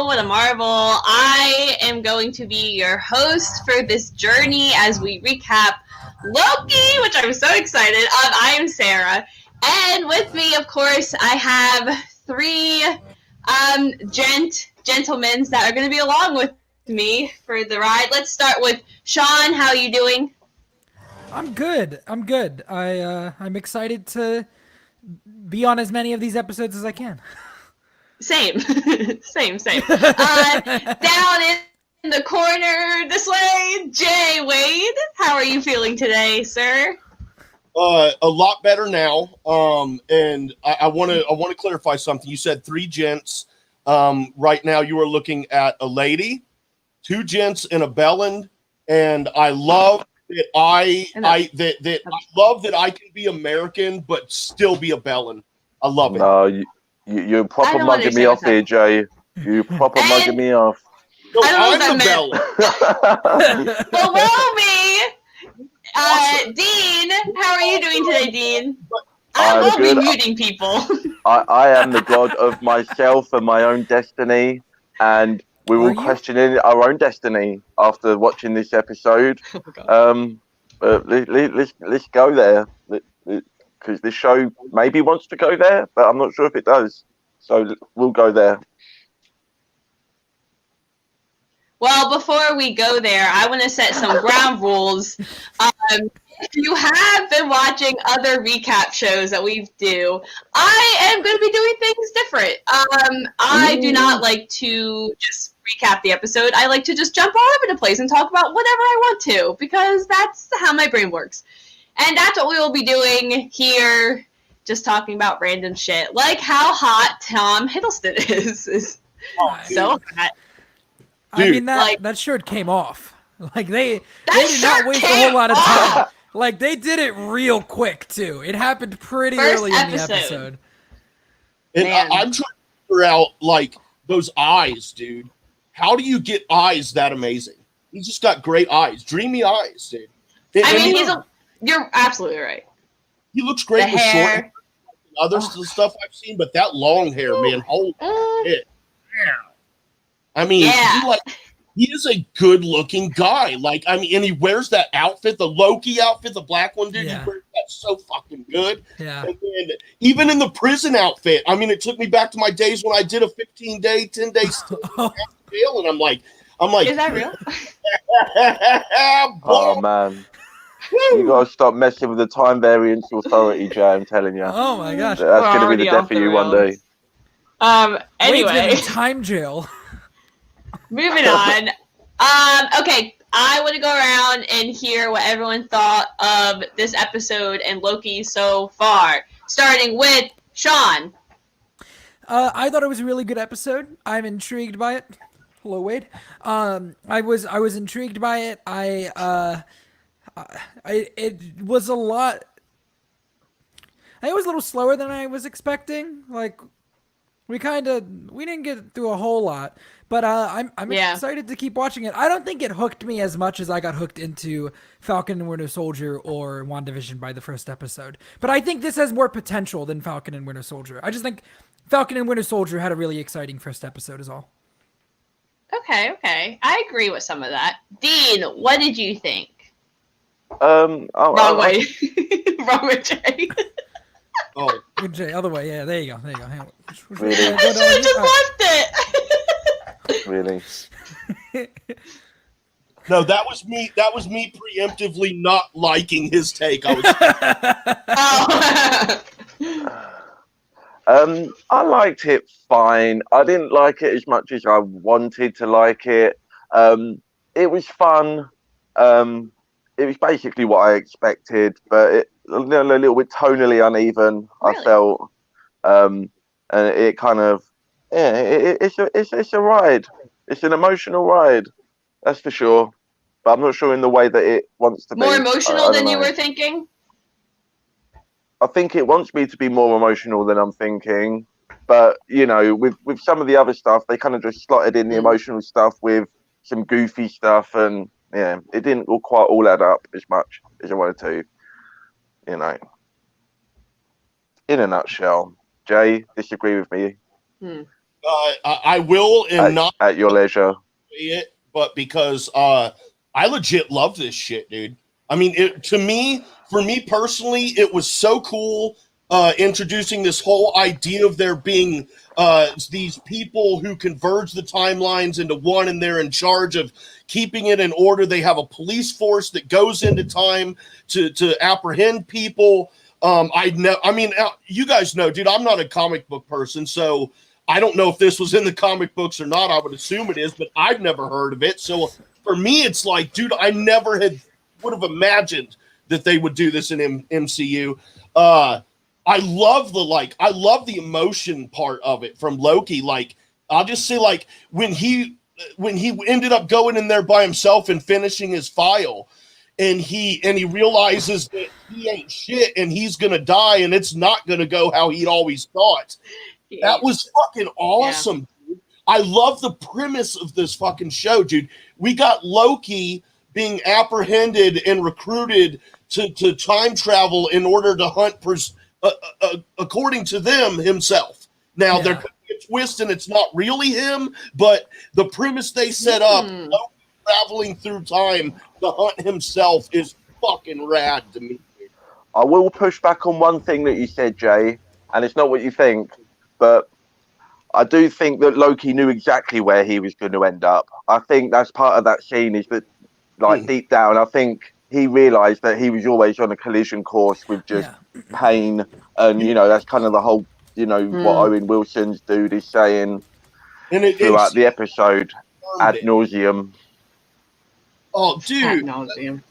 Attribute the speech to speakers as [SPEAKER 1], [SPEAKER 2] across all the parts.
[SPEAKER 1] Home with a Marvel. I am going to be your host for this journey as we recap Loki, which I'm so excited. I am Sarah, and with me, of course, I have three gentlemen that are going to be along with me for the ride. Let's start with Sean. How are you doing?
[SPEAKER 2] I'm good. I'm excited to be on as many of these episodes as I can.
[SPEAKER 1] Same. Same. Down in the corner this way, Jay Wade. How are you feeling today, sir?
[SPEAKER 3] A lot better now. And I want to clarify something. You said three gents. Right now you are looking at a lady, two gents, and a bellend. And I love that I love that I can be American but still be a bellend. I love it.
[SPEAKER 4] No, you're proper mugging me off here, Jay. You proper mugging me off.
[SPEAKER 3] No,
[SPEAKER 1] I
[SPEAKER 3] I'm the bellend.
[SPEAKER 1] Below me, Dean. How are you doing today, Dean? I will be muting people.
[SPEAKER 4] I am the god of myself and my own destiny, and we're all questioning our own destiny after watching this episode. But let's go there, because this show maybe wants to go there, but I'm not sure if it does. So we'll go there.
[SPEAKER 1] Well, before we go there, I want to set some ground rules. If you have been watching other recap shows that we do, I am going to be doing things different. I do not like to just recap the episode. I like to just jump all over the place and talk about whatever I want to, because that's how my brain works. And that's what we will be doing here, just talking about random shit, like how hot Tom Hiddleston is so hot.
[SPEAKER 2] I mean, that shirt came off. Like, they did not waste a whole lot of time. Like, they did it real quick, too. It happened pretty early in the episode.
[SPEAKER 3] And I'm trying to figure out, like, those eyes, dude. How do you get eyes that amazing? He's just got great eyes. Dreamy eyes, dude.
[SPEAKER 1] You're absolutely right.
[SPEAKER 3] He looks great with short hair and other stuff I've seen, but that long hair, man, holy shit. I mean, he is a good-looking guy. Like, I mean, and he wears that outfit, the Loki outfit, the black one, dude. Yeah. He wears that so fucking good.
[SPEAKER 2] Yeah.
[SPEAKER 3] And then even in the prison outfit, I mean, it took me back to my days when I did a 15-day, 10-day stay in jail, and I'm like,
[SPEAKER 1] is that real?
[SPEAKER 4] Oh man. You gotta stop messing with the time variance authority, Jay. I'm telling you.
[SPEAKER 2] Oh my gosh,
[SPEAKER 4] that's gonna be the death of you one day.
[SPEAKER 1] Anyway,
[SPEAKER 2] time jail.
[SPEAKER 1] Moving on. Okay, I want to go around and hear what everyone thought of this episode and Loki so far. Starting with Sean.
[SPEAKER 2] I thought it was a really good episode. I'm intrigued by it. Hello, Wade. I was intrigued by it. It was a lot. It was a little slower than I was expecting. Like, we didn't get through a whole lot, but I'm excited to keep watching it. I don't think it hooked me as much as I got hooked into Falcon and Winter Soldier or WandaVision by the first episode. But I think this has more potential than Falcon and Winter Soldier. I just think Falcon and Winter Soldier had a really exciting first episode is all.
[SPEAKER 1] Okay. I agree with some of that. Dean, what did you think?
[SPEAKER 4] Wrong
[SPEAKER 1] way. Wrong way, Jay.
[SPEAKER 3] Oh,
[SPEAKER 2] Jay, other way. Yeah, there you go. Hang on.
[SPEAKER 4] Really?
[SPEAKER 1] I should have just left it.
[SPEAKER 4] Really?
[SPEAKER 3] No, that was me. That was me preemptively not liking his take. I
[SPEAKER 4] liked it fine. I didn't like it as much as I wanted to like it. It was fun. It was basically what I expected, but it a little bit tonally uneven. Really? I felt, and it kind of, it's a ride. It's an emotional ride, that's for sure. But I'm not sure in the way that it wants to be.
[SPEAKER 1] More emotional than you were thinking?
[SPEAKER 4] I think it wants me to be more emotional than I'm thinking. But, you know, with some of the other stuff, they kind of just slotted in the emotional stuff with some goofy stuff. And, yeah, it didn't quite all add up as much as I wanted to. You know. In a nutshell. Jay, disagree with me?
[SPEAKER 3] I will, and not
[SPEAKER 4] at your leisure.
[SPEAKER 3] It, but because I legit love this shit, dude. I mean, for me personally, it was so cool introducing this whole idea of there being these people who converge the timelines into one, and they're in charge of keeping it in order. They have a police force that goes into time to apprehend people. I mean, you guys know, dude, I'm not a comic book person, so I don't know if this was in the comic books or not. I would assume it is, but I've never heard of it. So for me, it's like, dude, I never would have imagined that they would do this in MCU. I love the emotion part of it from Loki. Like, I'll just say, like, when he ended up going in there by himself and finishing his file, and he realizes that he ain't shit and he's gonna die, and it's not gonna go how he'd always thought. That was fucking awesome, dude. I love the premise of this fucking show, dude. We got Loki being apprehended and recruited to time travel in order to hunt, according to them, himself. Now, there could be a twist and it's not really him, but the premise they set up, Loki traveling through time to hunt himself, is fucking rad to me.
[SPEAKER 4] I will push back on one thing that you said, Jay, and it's not what you think, but I do think that Loki knew exactly where he was going to end up. I think that's part of that scene, is that, like, deep down, I think he realized that he was always on a collision course with just pain. And, you know, that's kind of the whole, you know, what Owen Wilson's dude is saying throughout the episode ad nauseum.
[SPEAKER 3] Oh, dude.
[SPEAKER 1] Ad nauseum.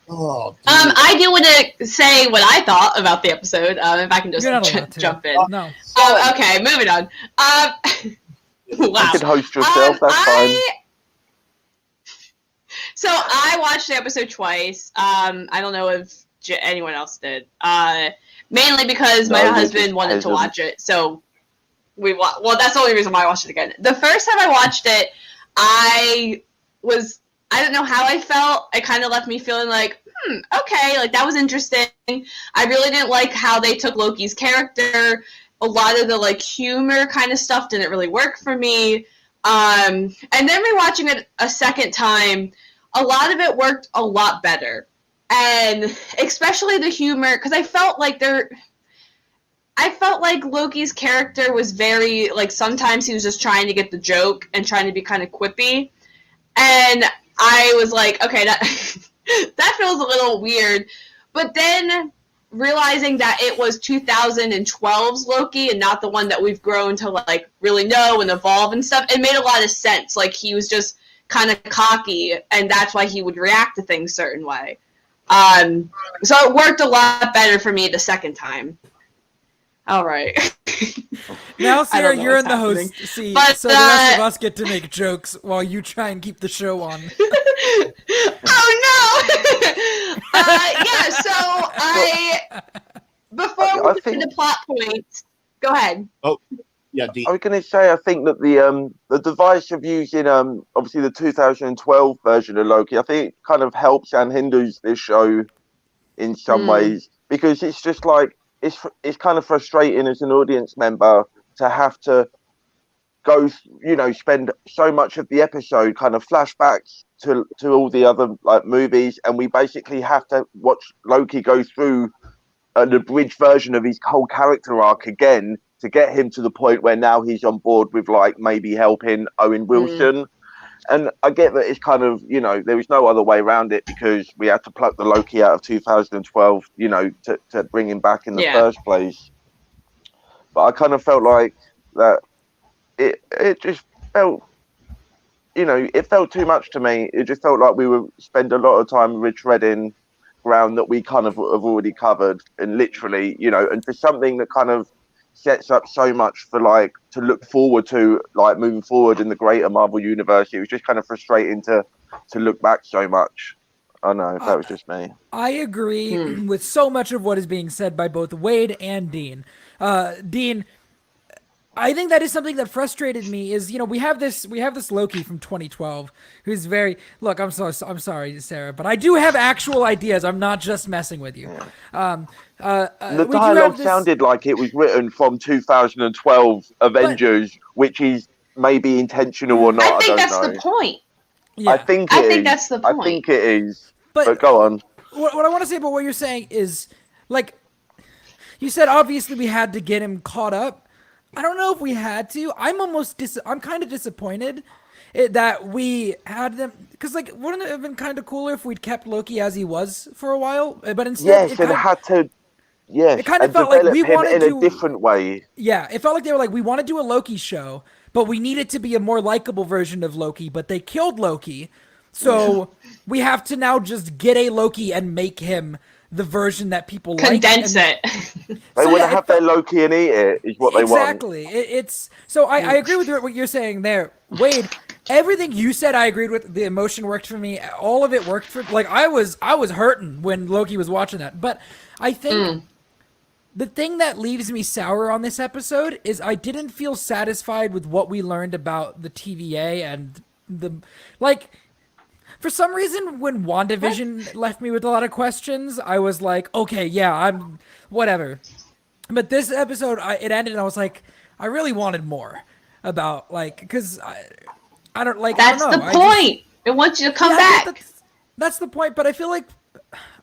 [SPEAKER 3] Oh, dude.
[SPEAKER 1] I do want to say what I thought about the episode. If I can just jump in.
[SPEAKER 2] No.
[SPEAKER 1] Okay, moving on. Wow.
[SPEAKER 4] You can host yourself. That's fine.
[SPEAKER 1] So I watched the episode twice. I don't know if anyone else did. Mainly because my husband wanted to watch it, so well, that's the only reason why I watched it again. The first time I watched it, I don't know how I felt. It kind of left me feeling like, okay, like that was interesting. I really didn't like how they took Loki's character. A lot of the like humor kind of stuff didn't really work for me. And then rewatching it a second time, a lot of it worked a lot better. And especially the humor, because I felt like Loki's character was very, like, sometimes he was just trying to get the joke and trying to be kind of quippy. And I was like, okay, that that feels a little weird. But then realizing that it was 2012's Loki and not the one that we've grown to, like, really know and evolve and stuff, it made a lot of sense. Like, he was just kind of cocky, and that's why he would react to things a certain way. So it worked a lot better for me the second time. All right.
[SPEAKER 2] Now, Sarah, you're in the host seat,
[SPEAKER 1] but,
[SPEAKER 2] so the rest of us get to make jokes while you try and keep the show on.
[SPEAKER 1] Oh, no! Yeah, so before we get into plot points, go ahead.
[SPEAKER 3] Oh, yeah, Dean.
[SPEAKER 4] I was going to say, I think that the device of using obviously the 2012 version of Loki, I think it kind of helps and hinders this show in some ways, because it's just like it's kind of frustrating as an audience member to have to go, you know, spend so much of the episode kind of flashbacks to all the other like movies, and we basically have to watch Loki go through an abridged version of his whole character arc again to get him to the point where now he's on board with, like, maybe helping Owen Wilson. And I get that it's kind of, you know, there was no other way around it because we had to pluck the Loki out of 2012, you know, to bring him back in the first place. But I kind of felt like that it just felt, you know, it felt too much to me. It just felt like we were spend a lot of time retreading ground that we kind of have already covered, and literally, you know, and for something that kind of sets up so much for, like, to look forward to, like, moving forward in the greater Marvel universe, it was just kind of frustrating to look back so much. I know, that was just me.
[SPEAKER 2] I agree with so much of what is being said by both Wade and Dean. Dean, I think that is something that frustrated me. Is we have this Loki from 2012 who's very look. I'm sorry, Sarah, but I do have actual ideas. I'm not just messing with you.
[SPEAKER 4] The dialogue sounded like it was written from 2012 Avengers, which is maybe intentional or not.
[SPEAKER 1] I think
[SPEAKER 4] don't
[SPEAKER 1] that's
[SPEAKER 4] know.
[SPEAKER 1] the point.
[SPEAKER 2] Yeah.
[SPEAKER 4] I think
[SPEAKER 1] that's the point.
[SPEAKER 4] I think it is.
[SPEAKER 2] But
[SPEAKER 4] go on.
[SPEAKER 2] What I want to say about what you're saying is, like, you said obviously we had to get him caught up. I don't know if we had to. I'm kind of disappointed that we had them, because like, wouldn't it have been kind of cooler if we'd kept Loki as he was for a while? But instead,
[SPEAKER 4] it had to. Yes,
[SPEAKER 2] it kind of felt like we wanted
[SPEAKER 4] in a different way.
[SPEAKER 2] Yeah, it felt like they were like, we want to do a Loki show, but we need it to be a more likable version of Loki. But they killed Loki, so we have to now just get a Loki and make him the version that people
[SPEAKER 1] condense
[SPEAKER 2] like.
[SPEAKER 1] it.
[SPEAKER 4] They want to have their Loki and eat it, is what they want.
[SPEAKER 2] Exactly. It's so I agree with what you're saying there, Wade. Everything you said, I agreed with. The emotion worked for me. All of it worked for. Like, I was hurting when Loki was watching that. But I think the thing that leaves me sour on this episode is I didn't feel satisfied with what we learned about the TVA and the like. For some reason, when WandaVision left me with a lot of questions, I was like, okay, yeah, I'm whatever. But this episode, it ended, and I was like, I really wanted more about, like, because I don't like.
[SPEAKER 1] That's
[SPEAKER 2] I don't know.
[SPEAKER 1] the point. It wants you to come back.
[SPEAKER 2] That's the point. But I feel like,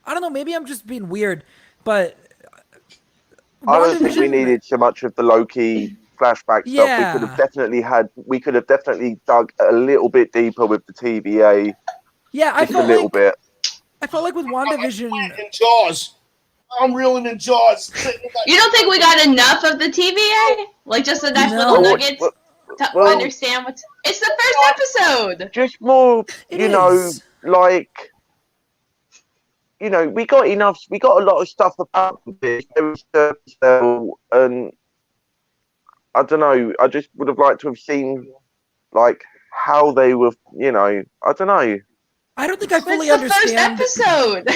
[SPEAKER 2] I don't know. Maybe I'm just being weird. But
[SPEAKER 4] I don't think we needed so much of the Loki flashback stuff. We could have definitely dug a little bit deeper with the TVA.
[SPEAKER 2] Yeah,
[SPEAKER 4] I felt a little bit.
[SPEAKER 2] I felt like with WandaVision.
[SPEAKER 3] In Jaws. I'm reeling in Jaws.
[SPEAKER 1] You don't think we got enough of the TVA? Like, just enough little nuggets to understand what's... It's the first episode!
[SPEAKER 4] Just more, we got a lot of stuff about this. There was surface level, and I don't know, I just would have liked to have seen, like, how they were, I don't know.
[SPEAKER 2] I don't think I fully understand.
[SPEAKER 1] It's the first episode.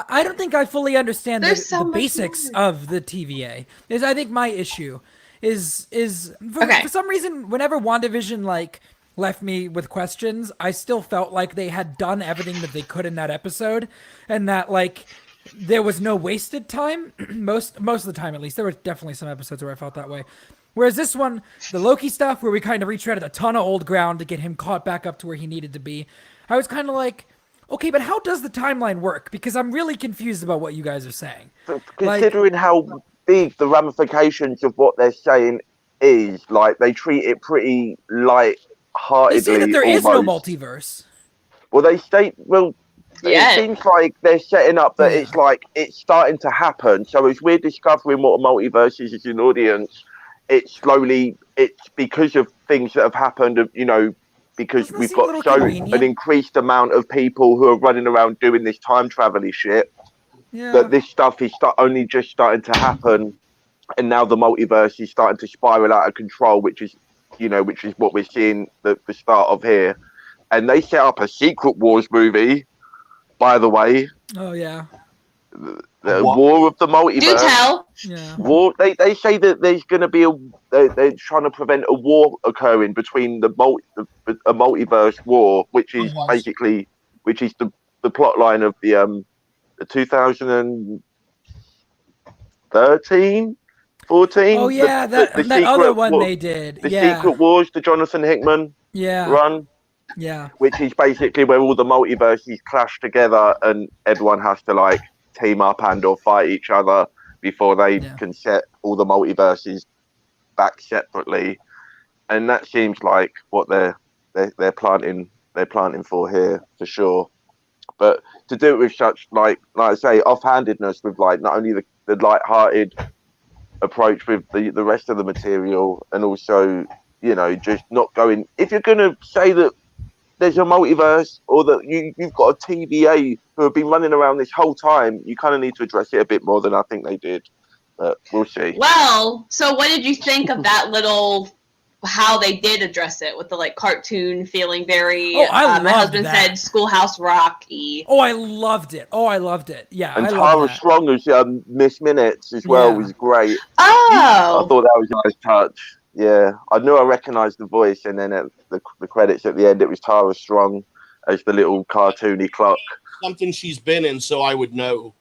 [SPEAKER 2] I don't think I fully understand the basics of the TVA. I think my issue is for some reason, whenever WandaVision like left me with questions, I still felt like they had done everything that they could in that episode, and that like there was no wasted time. most of the time, at least. There were definitely some episodes where I felt that way. Whereas this one, the Loki stuff, where we kind of retreaded a ton of old ground to get him caught back up to where he needed to be, I was kind of like, okay, but how does the timeline work? Because I'm really confused about what you guys are saying.
[SPEAKER 4] Considering how big the ramifications of what they're saying is, like, they treat it pretty light-heartedly.
[SPEAKER 2] They say that there is no multiverse.
[SPEAKER 4] Well, they state, it seems like they're setting up that it's like, it's starting to happen. So as we're discovering what a multiverse is as an audience, it's because of things that have happened, because we've got an increased amount of people who are running around doing this time travel shit, that this stuff is only just starting to happen, and now the multiverse is starting to spiral out of control, which is what we're seeing the start of here. And they set up a Secret Wars movie, by the way.
[SPEAKER 2] Oh yeah.
[SPEAKER 4] The War of the Multiverse.
[SPEAKER 1] Do tell.
[SPEAKER 2] Yeah.
[SPEAKER 4] War. They say that there's going to be they're trying to prevent a war occurring between a multiverse war, which is basically the plot line of the 2013, 14.
[SPEAKER 2] Oh yeah, that other one they did.
[SPEAKER 4] The Secret Wars, the Jonathan Hickman run.
[SPEAKER 2] Yeah.
[SPEAKER 4] Which is basically where all the multiverses clash together and everyone has to like team up and or fight each other before they can set all the multiverses back separately. And that seems like what they're planting for here for sure. But to do it with such like I say, offhandedness, with like not only the light-hearted approach with the rest of the material, and also just not going, if you're gonna say that there's a multiverse or that you've got a TVA who have been running around this whole time, you kind of need to address it a bit more than I think they did. But we'll see.
[SPEAKER 1] Well, so what did you think of that how they did address it with the like cartoon feeling very, my husband said Schoolhouse Rock-y.
[SPEAKER 2] Oh, I loved it. Yeah.
[SPEAKER 4] And Tara Strong as Miss Minutes as well was great.
[SPEAKER 1] Oh.
[SPEAKER 4] I thought that was a nice touch. Yeah, I knew I recognised the voice, and then at the credits at the end, it was Tara Strong as the little cartoony clock.
[SPEAKER 3] Something she's been in, so I would know.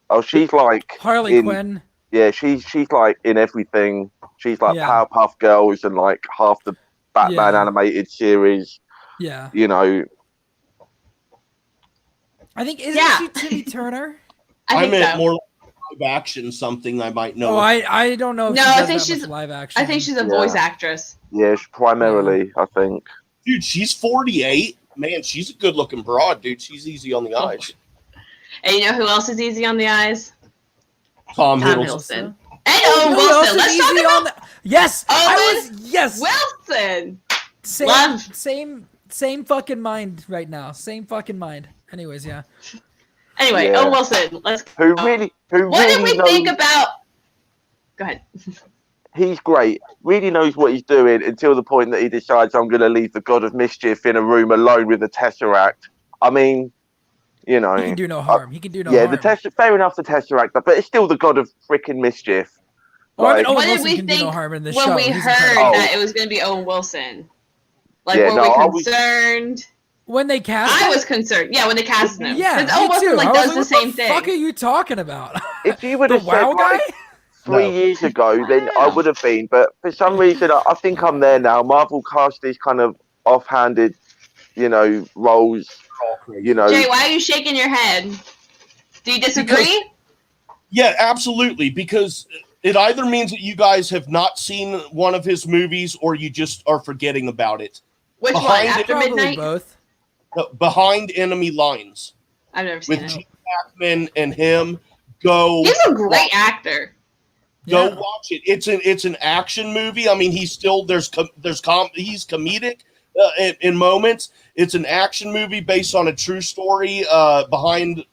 [SPEAKER 4] Oh, she's like
[SPEAKER 2] Harley Quinn.
[SPEAKER 4] Yeah, she's like in everything. She's like Powerpuff Girls and like half the Batman animated series.
[SPEAKER 2] Yeah.
[SPEAKER 4] You know.
[SPEAKER 2] I think isn't she Timmy Turner?
[SPEAKER 1] I
[SPEAKER 3] meant more live action, something I might know.
[SPEAKER 2] Oh, I don't know.
[SPEAKER 1] No, I think she's
[SPEAKER 2] live action.
[SPEAKER 1] I think she's a voice actress.
[SPEAKER 4] Yeah, primarily, I think.
[SPEAKER 3] Dude, she's 48. Man, she's a good looking broad, dude. She's easy on the eyes.
[SPEAKER 1] And you know who else is easy on the eyes?
[SPEAKER 3] Tom Hiddleston.
[SPEAKER 1] And Owen Wilson. Let's talk about
[SPEAKER 2] Yes.
[SPEAKER 1] Yes. Wilson.
[SPEAKER 2] Same fucking mind right now. Same fucking mind. Anyways, yeah.
[SPEAKER 1] Anyway, Owen Wilson.
[SPEAKER 4] Who really
[SPEAKER 1] What did we think about? Go ahead.
[SPEAKER 4] He's great. Really knows what he's doing until the point that he decides I'm going to leave the God of Mischief in a room alone with the Tesseract. I mean, you know,
[SPEAKER 2] he can do no harm. He can do no harm.
[SPEAKER 4] Yeah, fair enough, the Tesseract, but it's still the God of freaking Mischief.
[SPEAKER 1] What did we think when we heard that it was going to be Owen Wilson? Like, were we concerned?
[SPEAKER 2] When they cast
[SPEAKER 1] him? I was concerned. Yeah, when they cast him.
[SPEAKER 2] Yeah,
[SPEAKER 1] Owen Wilson does the same thing.
[SPEAKER 2] What the fuck are you talking about?
[SPEAKER 4] If you would have said guy? 3 years ago, then I would have been. But for some reason, I think I'm there now. Marvel cast these kind of offhanded, you know, roles. You know.
[SPEAKER 1] Jay, why are you shaking your head? Do you disagree?
[SPEAKER 3] Yeah, absolutely. Because it either means that you guys have not seen one of his movies, or you just are forgetting about it.
[SPEAKER 1] Which one? After Midnight?
[SPEAKER 2] Both.
[SPEAKER 3] Behind Enemy Lines.
[SPEAKER 1] I've never seen it.
[SPEAKER 3] With Gene Hackman and him. Go.
[SPEAKER 1] He's a great actor.
[SPEAKER 3] Go watch it. It's an action movie. I mean, he's comedic in moments. It's an action movie based on a true story. Behind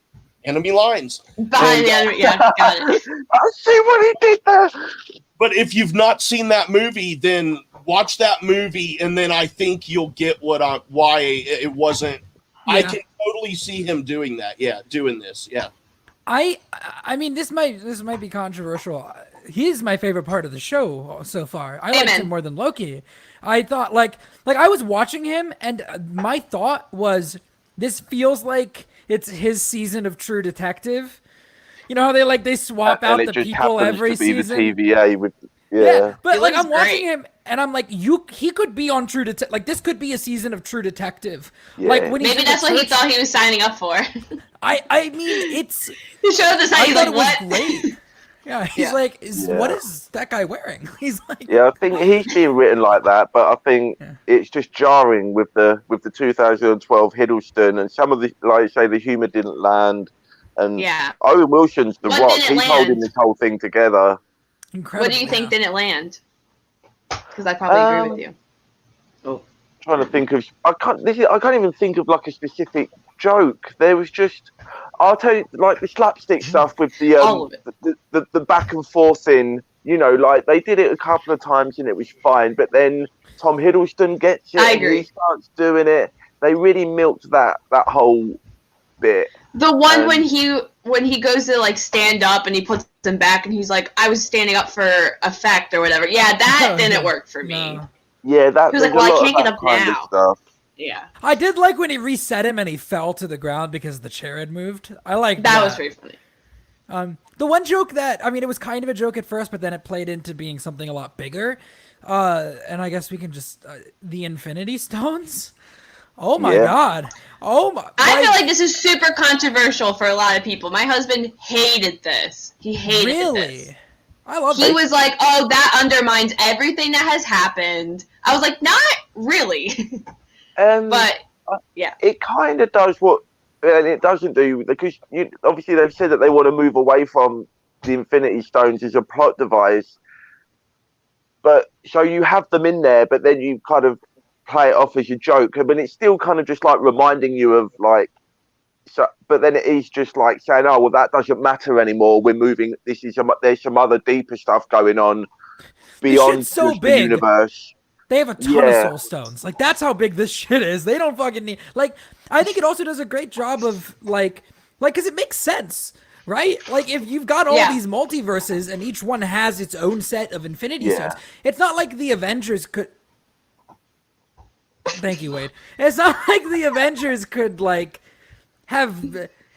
[SPEAKER 3] Enemy Lines.
[SPEAKER 1] Behind the enemy, got it.
[SPEAKER 4] I see what he did there.
[SPEAKER 3] But if you've not seen that movie, then watch that movie, and then I think you'll get why it wasn't. Yeah. I can totally see him doing that. Yeah, doing this. Yeah.
[SPEAKER 2] I mean, this might be controversial. He's my favorite part of the show so far. I liked him more than Loki. I thought like I was watching him, and my thought was, this feels like it's his season of True Detective. You know how they swap out the people every season.
[SPEAKER 4] The TVA with
[SPEAKER 2] but like I'm watching him, and I'm like, he could be on True Detective. Like, this could be a season of True Detective.
[SPEAKER 4] Yeah.
[SPEAKER 2] Like when
[SPEAKER 1] maybe that's what he thought he was signing up for.
[SPEAKER 2] I mean, it's.
[SPEAKER 1] He showed the sign. He's like, what?
[SPEAKER 2] Great. Yeah, he's like, what is that guy wearing? He's like,
[SPEAKER 4] yeah, I think he's being written like that, but I think it's just jarring with the 2012 Hiddleston, and some of the, like you say, the humor didn't land, and Owen Wilson's the Rock. He's holding this whole thing together.
[SPEAKER 2] Incredible.
[SPEAKER 1] What do you think didn't land? Because I probably agree with you.
[SPEAKER 4] Oh, trying to think of, I can't even think of like a specific joke. There was just, I'll tell you, like the slapstick stuff with the back and forth in, you know, like they did it a couple of times and it was fine, but then Tom Hiddleston gets it.
[SPEAKER 1] I agree.
[SPEAKER 4] And he starts doing it. They really milked that whole bit.
[SPEAKER 1] The one when he goes to like stand up and he puts him back and he's like, I was standing up for effect or whatever. Yeah, that didn't work for me.
[SPEAKER 2] No.
[SPEAKER 4] Yeah, that
[SPEAKER 1] he was like, well, I can't get up now.
[SPEAKER 4] Stuff.
[SPEAKER 1] Yeah.
[SPEAKER 2] I did like when he reset him and he fell to the ground because the chair had moved. I like that.
[SPEAKER 1] That was pretty funny.
[SPEAKER 2] The one joke that, I mean, it was kind of a joke at first, but then it played into being something a lot bigger. And I guess we can just, the Infinity Stones. Oh my God. Oh my.
[SPEAKER 1] I feel like this is super controversial for a lot of people. My husband hated this. He hated this.
[SPEAKER 2] I love it.
[SPEAKER 1] He was like, oh, that undermines everything that has happened. I was like, not really. But yeah,
[SPEAKER 4] it kind of does what, and it doesn't do, because obviously they've said that they want to move away from the Infinity Stones as a plot device. But so you have them in there, but then you kind of play it off as a joke. I mean, it's still kind of just like reminding you of like, so. But then it is just like saying, oh well, that doesn't matter anymore. We're moving. There's some other deeper stuff going on beyond
[SPEAKER 2] so
[SPEAKER 4] just the universe.
[SPEAKER 2] They have a ton of soul stones. Like, that's how big this shit is. They don't fucking need, like, I think it also does a great job of like, because it makes sense. right? Like, if you've got all these multiverses and each one has its own set of Infinity Stones, it's not like the Avengers could. Thank you, Wade. It's not like the Avengers could like have.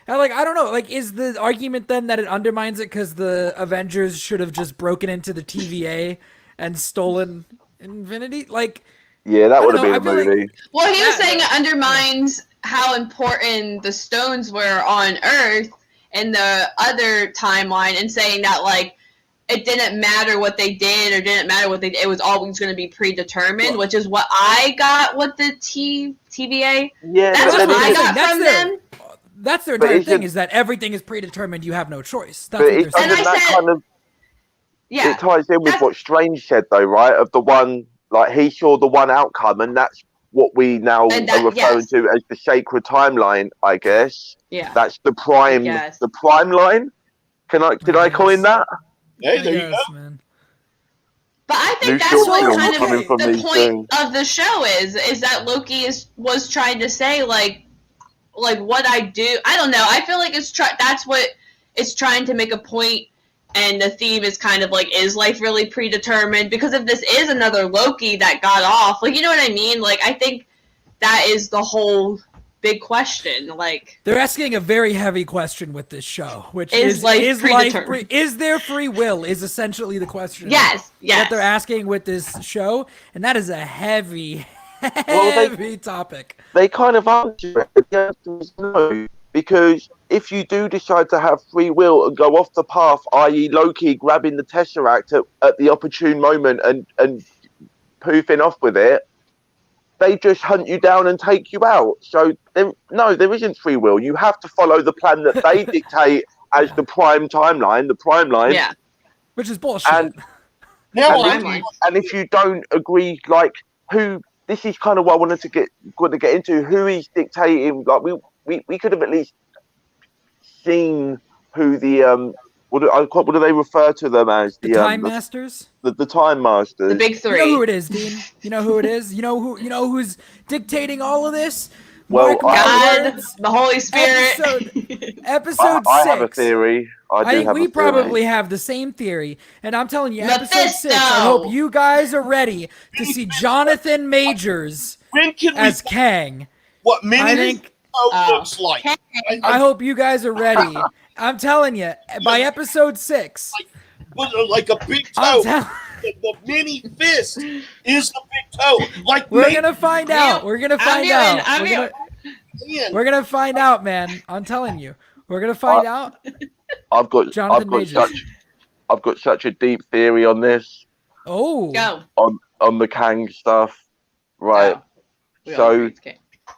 [SPEAKER 2] Like, I don't know. Like, is the argument then that it undermines it because the Avengers should have just broken into the TVA and stolen Infinity? Like,
[SPEAKER 4] yeah, that would have been a movie.
[SPEAKER 1] Like, well, he was saying it undermines how important the stones were on Earth in the other timeline, and saying that like it didn't matter what they did or didn't matter what they did. It was always going to be predetermined, which is what I got with the TVA.
[SPEAKER 4] Yeah,
[SPEAKER 1] that's what I got from them.
[SPEAKER 2] That's their entire thing, is that everything is predetermined. You have no choice. That's
[SPEAKER 4] what
[SPEAKER 2] they're saying.
[SPEAKER 1] And I said,
[SPEAKER 4] it ties in with what Strange said, though, right? Of the one, like, he saw the one outcome, and that's what we now are referring to as the sacred timeline, I guess.
[SPEAKER 1] Yeah.
[SPEAKER 4] That's the prime, the prime line. Did I coin that?
[SPEAKER 3] Hey, there you go.
[SPEAKER 2] Man.
[SPEAKER 1] But I think that's what kind of the point of the show is that Loki was trying to say, like what I do. I don't know. I feel like that's what it's trying to make a point, and the theme is kind of like, is life really predetermined? Because if this is another Loki that got off, like, you know what I mean? Like, I think that is the whole big question. Like,
[SPEAKER 2] they're asking a very heavy question with this show, which is there free will? Is essentially the question.
[SPEAKER 1] Yes.
[SPEAKER 2] That they're asking with this show, and that is a heavy topic.
[SPEAKER 4] They kind of answer it. The answer is no, because if you do decide to have free will and go off the path, i.e. Loki grabbing the Tesseract at the opportune moment and poofing off with it, they just hunt you down and take you out. So there isn't free will. You have to follow the plan that they dictate as the prime timeline, the prime line.
[SPEAKER 1] Yeah.
[SPEAKER 2] Which is bullshit.
[SPEAKER 4] And if you don't agree, like, who, this is kind of what I wanted to get into, who is dictating. Like, we could have at least seen who the what do they refer to them as?
[SPEAKER 2] The Time Masters.
[SPEAKER 4] The Time Masters.
[SPEAKER 1] The big three.
[SPEAKER 2] You know who it is, Dean. You know who it is. You know who's dictating all of this.
[SPEAKER 4] Well,
[SPEAKER 1] God, the Holy Spirit.
[SPEAKER 2] Episode 6.
[SPEAKER 4] I have a theory. I think we
[SPEAKER 2] probably have the same theory, and I'm telling you, episode 6. I hope you guys are ready to see Jonathan Majors as Kang.
[SPEAKER 3] What minute looks like?
[SPEAKER 2] I hope you guys are ready. I'm telling you, by episode 6,
[SPEAKER 3] like a big toe. The mini fist is the big toe. Like,
[SPEAKER 2] we're gonna find out. We're gonna find out. We're gonna find out, man. I'm telling you, we're gonna find out.
[SPEAKER 4] I've got such a deep theory on this.
[SPEAKER 2] Oh,
[SPEAKER 4] on the Kang stuff, right?
[SPEAKER 1] Yeah.
[SPEAKER 4] So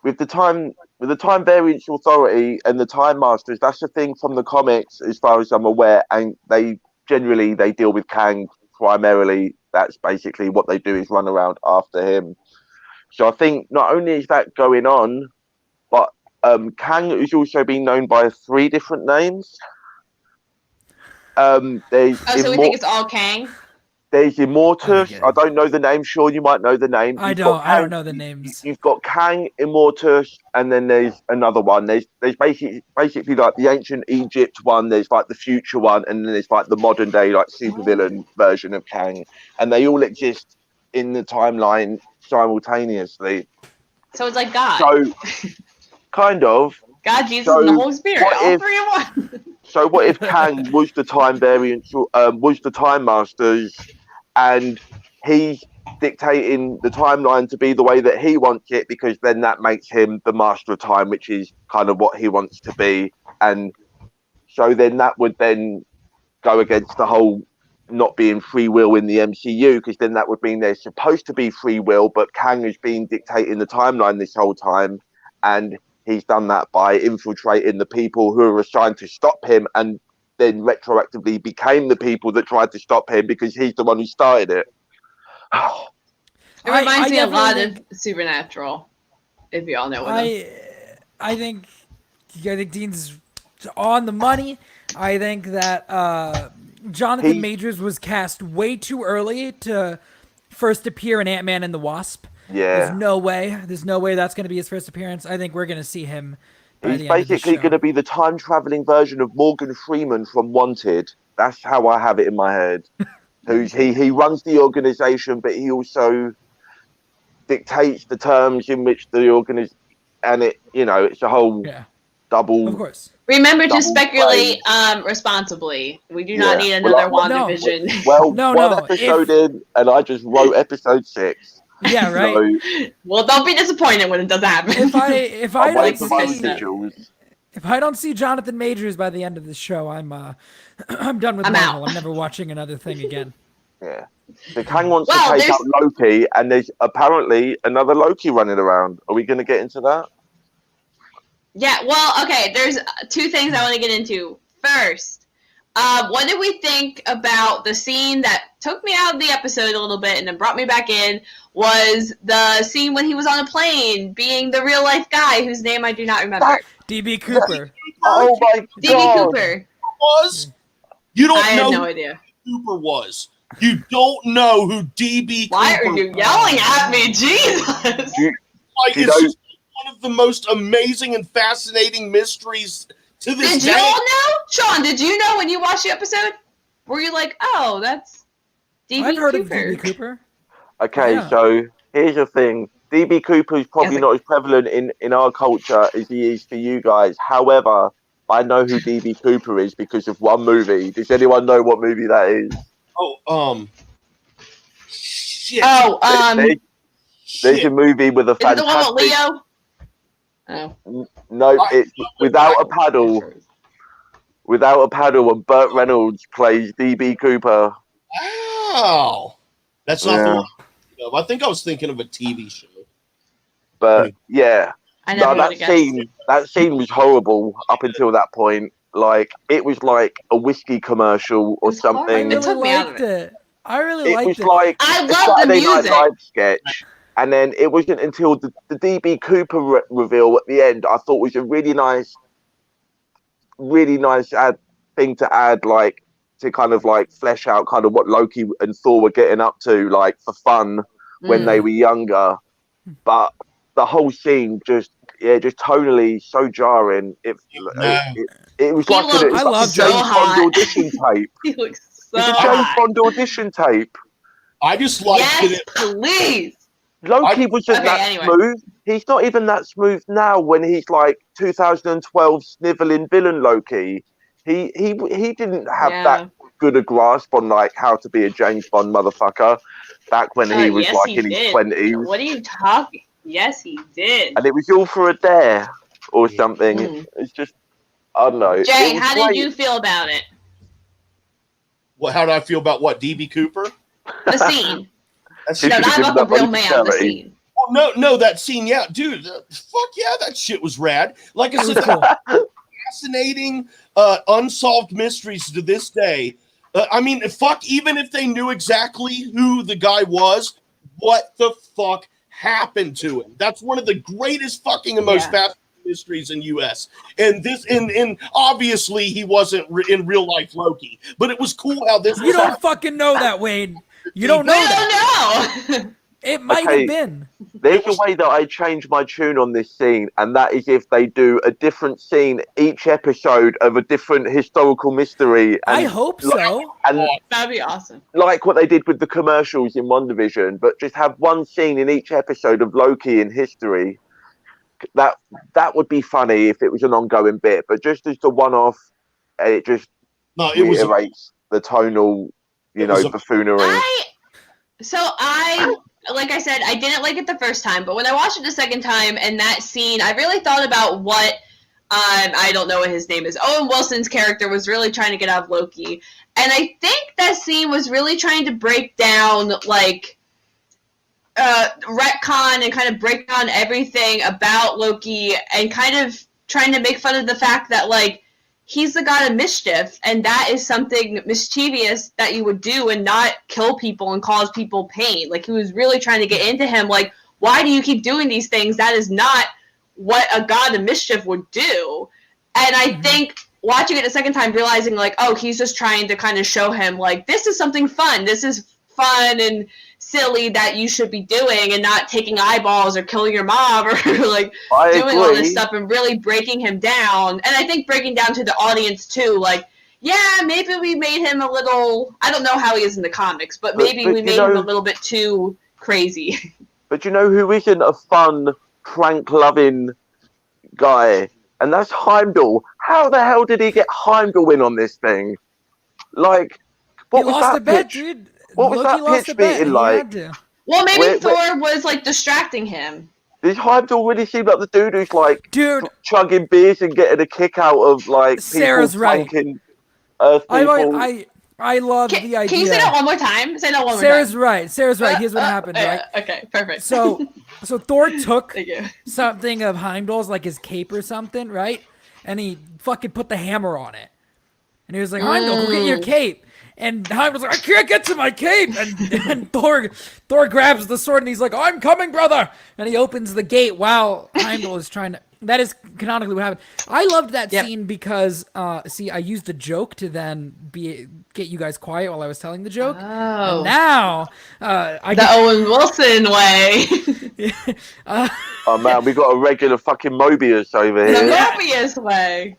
[SPEAKER 4] with the time variance authority and the Time Masters, that's the thing from the comics, as far as I'm aware, and they deal with Kang primarily. That's basically what they do, is run around after him. So I think not only is that going on, but Kang has also been known by 3 different names.
[SPEAKER 1] So we think it's all Kang?
[SPEAKER 4] There's Immortus. I don't know the name. Sure, you might know the name.
[SPEAKER 2] I don't know the names.
[SPEAKER 4] You've got Kang, Immortus, and then there's another one. There's basically like the ancient Egypt one. There's like the future one, and then there's like the modern day like supervillain version of Kang, and they all exist in the timeline simultaneously.
[SPEAKER 1] So it's like God.
[SPEAKER 4] So kind of.
[SPEAKER 1] God, Jesus, and the Holy Spirit, all 3 in one.
[SPEAKER 4] So what if Kang was the time variant, was the Time Masters, and he's dictating the timeline to be the way that he wants it, because then that makes him the Master of Time, which is kind of what he wants to be. And so then that would then go against the whole not being free will in the MCU, because then that would mean there's supposed to be free will, but Kang has been dictating the timeline this whole time, and he's done that by infiltrating the people who are assigned to stop him, and then retroactively became the people that tried to stop him because he's the one who started it.
[SPEAKER 1] It reminds me a lot of Supernatural, if you all know what
[SPEAKER 2] I think Dean's on the money. I think that Jonathan Majors was cast way too early to first appear in Ant-Man and the Wasp.
[SPEAKER 4] Yeah.
[SPEAKER 2] There's no way that's going to be his first appearance. I think we're going to see him
[SPEAKER 4] He's basically going to be the time traveling version of Morgan Freeman from Wanted. That's how I have it in my head. He runs the organization, but he also dictates the terms in which the organization, and it's a whole double.
[SPEAKER 2] Of course.
[SPEAKER 1] Remember to speculate responsibly. We do not need another WandaVision.
[SPEAKER 4] One episode in, and I just wrote episode 6.
[SPEAKER 2] Yeah, right.
[SPEAKER 1] So, well, don't be disappointed when it doesn't happen.
[SPEAKER 2] If I don't see Jonathan Majors by the end of the show, I'm done with Marvel. I'm never watching another thing again.
[SPEAKER 4] Yeah. The Kang wants to take out Loki, and there's apparently another Loki running around. Are we going to get into that?
[SPEAKER 1] Yeah, well, okay, there's 2 things I want to get into. First, what did we think about the scene that took me out of the episode a little bit and then brought me back in? Was the scene when he was on a plane being the real life guy whose name I do not remember.
[SPEAKER 2] DB Cooper.
[SPEAKER 4] Oh my god.
[SPEAKER 1] DB Cooper.
[SPEAKER 3] Was? You don't know
[SPEAKER 1] I have no idea.
[SPEAKER 3] Who Cooper was. You don't know who DB
[SPEAKER 1] Why
[SPEAKER 3] Cooper
[SPEAKER 1] are you yelling at me? Jesus.
[SPEAKER 3] It's just one of the most amazing and fascinating mysteries to this day.
[SPEAKER 1] Did you all know? Sean, did you know when you watched the episode? Were you like, oh, that's DB Cooper?
[SPEAKER 2] I've heard of DB Cooper.
[SPEAKER 4] Okay, so here's the thing. DB Cooper is probably not as prevalent in our culture as he is for you guys. However, I know who DB Cooper is because of one movie. Does anyone know what movie that is?
[SPEAKER 3] Shit.
[SPEAKER 4] There's a movie with a fantastic...
[SPEAKER 1] Is it the one with Leo?
[SPEAKER 4] Oh. No, it's Without a Paddle. Without a Paddle, and Burt Reynolds plays DB Cooper.
[SPEAKER 3] Wow. That's not the one. I think I was thinking of a TV show.
[SPEAKER 4] But yeah,
[SPEAKER 1] that
[SPEAKER 4] scene was horrible up until that point. Like it was like a whiskey commercial or something.
[SPEAKER 2] I really liked it.
[SPEAKER 4] It was like
[SPEAKER 1] I
[SPEAKER 4] a
[SPEAKER 1] love the
[SPEAKER 4] Saturday
[SPEAKER 1] music.
[SPEAKER 4] Night Live sketch. And then it wasn't until the DB Cooper reveal at the end I thought was a really nice thing to add, like to kind of like flesh out kind of what Loki and Thor were getting up to, like for fun when they were younger. But the whole scene just tonally so jarring. It was like a James Bond audition tape.
[SPEAKER 1] He looks so
[SPEAKER 4] It's a James Bond audition tape.
[SPEAKER 3] I just liked
[SPEAKER 1] it. Please.
[SPEAKER 4] Loki wasn't smooth. He's not even that smooth now when he's like 2012 sniveling villain Loki. He didn't have that good a grasp on like how to be a James Bond motherfucker back when he was in his 20s.
[SPEAKER 1] What are you talking? Yes, he did.
[SPEAKER 4] And it was all for a dare or something. It's just, I don't know.
[SPEAKER 1] Jay, how did you feel about it?
[SPEAKER 3] How do I feel about what? DB Cooper?
[SPEAKER 1] The scene. Not about the real man, the scene.
[SPEAKER 3] Oh, no, that scene, yeah. Dude, fuck yeah, that shit was rad. Like I said, fascinating, unsolved mysteries to this day. I mean, fuck, even if they knew exactly who the guy was, what the fuck happened to him? That's one of the greatest fucking and most fascinating mysteries in U.S. And this, and obviously he wasn't in real life Loki, but it was cool how this.
[SPEAKER 2] You don't fucking know that, Wayne. You don't know that.
[SPEAKER 1] We don't know.
[SPEAKER 2] It might have been.
[SPEAKER 4] There's a way that I change my tune on this scene, and that is if they do a different scene each episode of a different historical mystery. And
[SPEAKER 2] I hope so.
[SPEAKER 4] And
[SPEAKER 1] that'd be awesome.
[SPEAKER 4] Like what they did with the commercials in WandaVision, but just have one scene in each episode of Loki in history. That would be funny if it was an ongoing bit, but just as the one-off, it just reiterates the tonal, buffoonery.
[SPEAKER 1] Like I said, I didn't like it the first time, but when I watched it the second time and that scene, I really thought about what, I don't know what his name is, Owen Wilson's character was really trying to get out of Loki. And I think that scene was really trying to break down, like, retcon and kind of break down everything about Loki and kind of trying to make fun of the fact that, like, he's the god of mischief, and that is something mischievous that you would do and not kill people and cause people pain. Like, he was really trying to get into him, like, why do you keep doing these things? That is not what a god of mischief would do. And I think watching it a second time, realizing, like, oh, he's just trying to kind of show him, like, this is something fun. This is fun and silly that you should be doing and not taking eyeballs or killing your mom or like doing all this stuff and really breaking him down. And I think breaking down to the audience too, like, yeah, maybe we made him a little, I don't know how he is in the comics, but maybe we made him a little bit too crazy.
[SPEAKER 4] But you know who isn't a fun, prank-loving guy? And that's Heimdall. How the hell did he get Heimdall in on this thing? Like, what was that pitch?
[SPEAKER 2] Dude.
[SPEAKER 4] What was that pitch meeting like?
[SPEAKER 1] Well, maybe Thor was like distracting him.
[SPEAKER 4] Did Heimdall really seem like the dude who's like chugging beers and getting a kick out of like
[SPEAKER 2] Sarah's
[SPEAKER 4] people
[SPEAKER 2] right.
[SPEAKER 4] punking Earth people?
[SPEAKER 2] I love the idea.
[SPEAKER 1] Can you say that one more time? Say that one more
[SPEAKER 2] time.
[SPEAKER 1] Right.
[SPEAKER 2] Sarah's right. Here's what happened, right?
[SPEAKER 1] Okay, perfect.
[SPEAKER 2] So Thor took something of Heimdall's, like his cape or something, right? And he fucking put the hammer on it. And he was like, Heimdall, go get your cape. And Heimdall's like, I can't get to my cape. And Thor grabs the sword and he's like, I'm coming, brother. And he opens the gate while Heimdall is trying to. That is canonically what happened. I loved that scene because, I used a joke to then get you guys quiet while I was telling the joke.
[SPEAKER 1] Oh.
[SPEAKER 2] And now,
[SPEAKER 1] the Owen Wilson way.
[SPEAKER 4] Oh man, we got a regular fucking Mobius over here.
[SPEAKER 1] The Mobius way.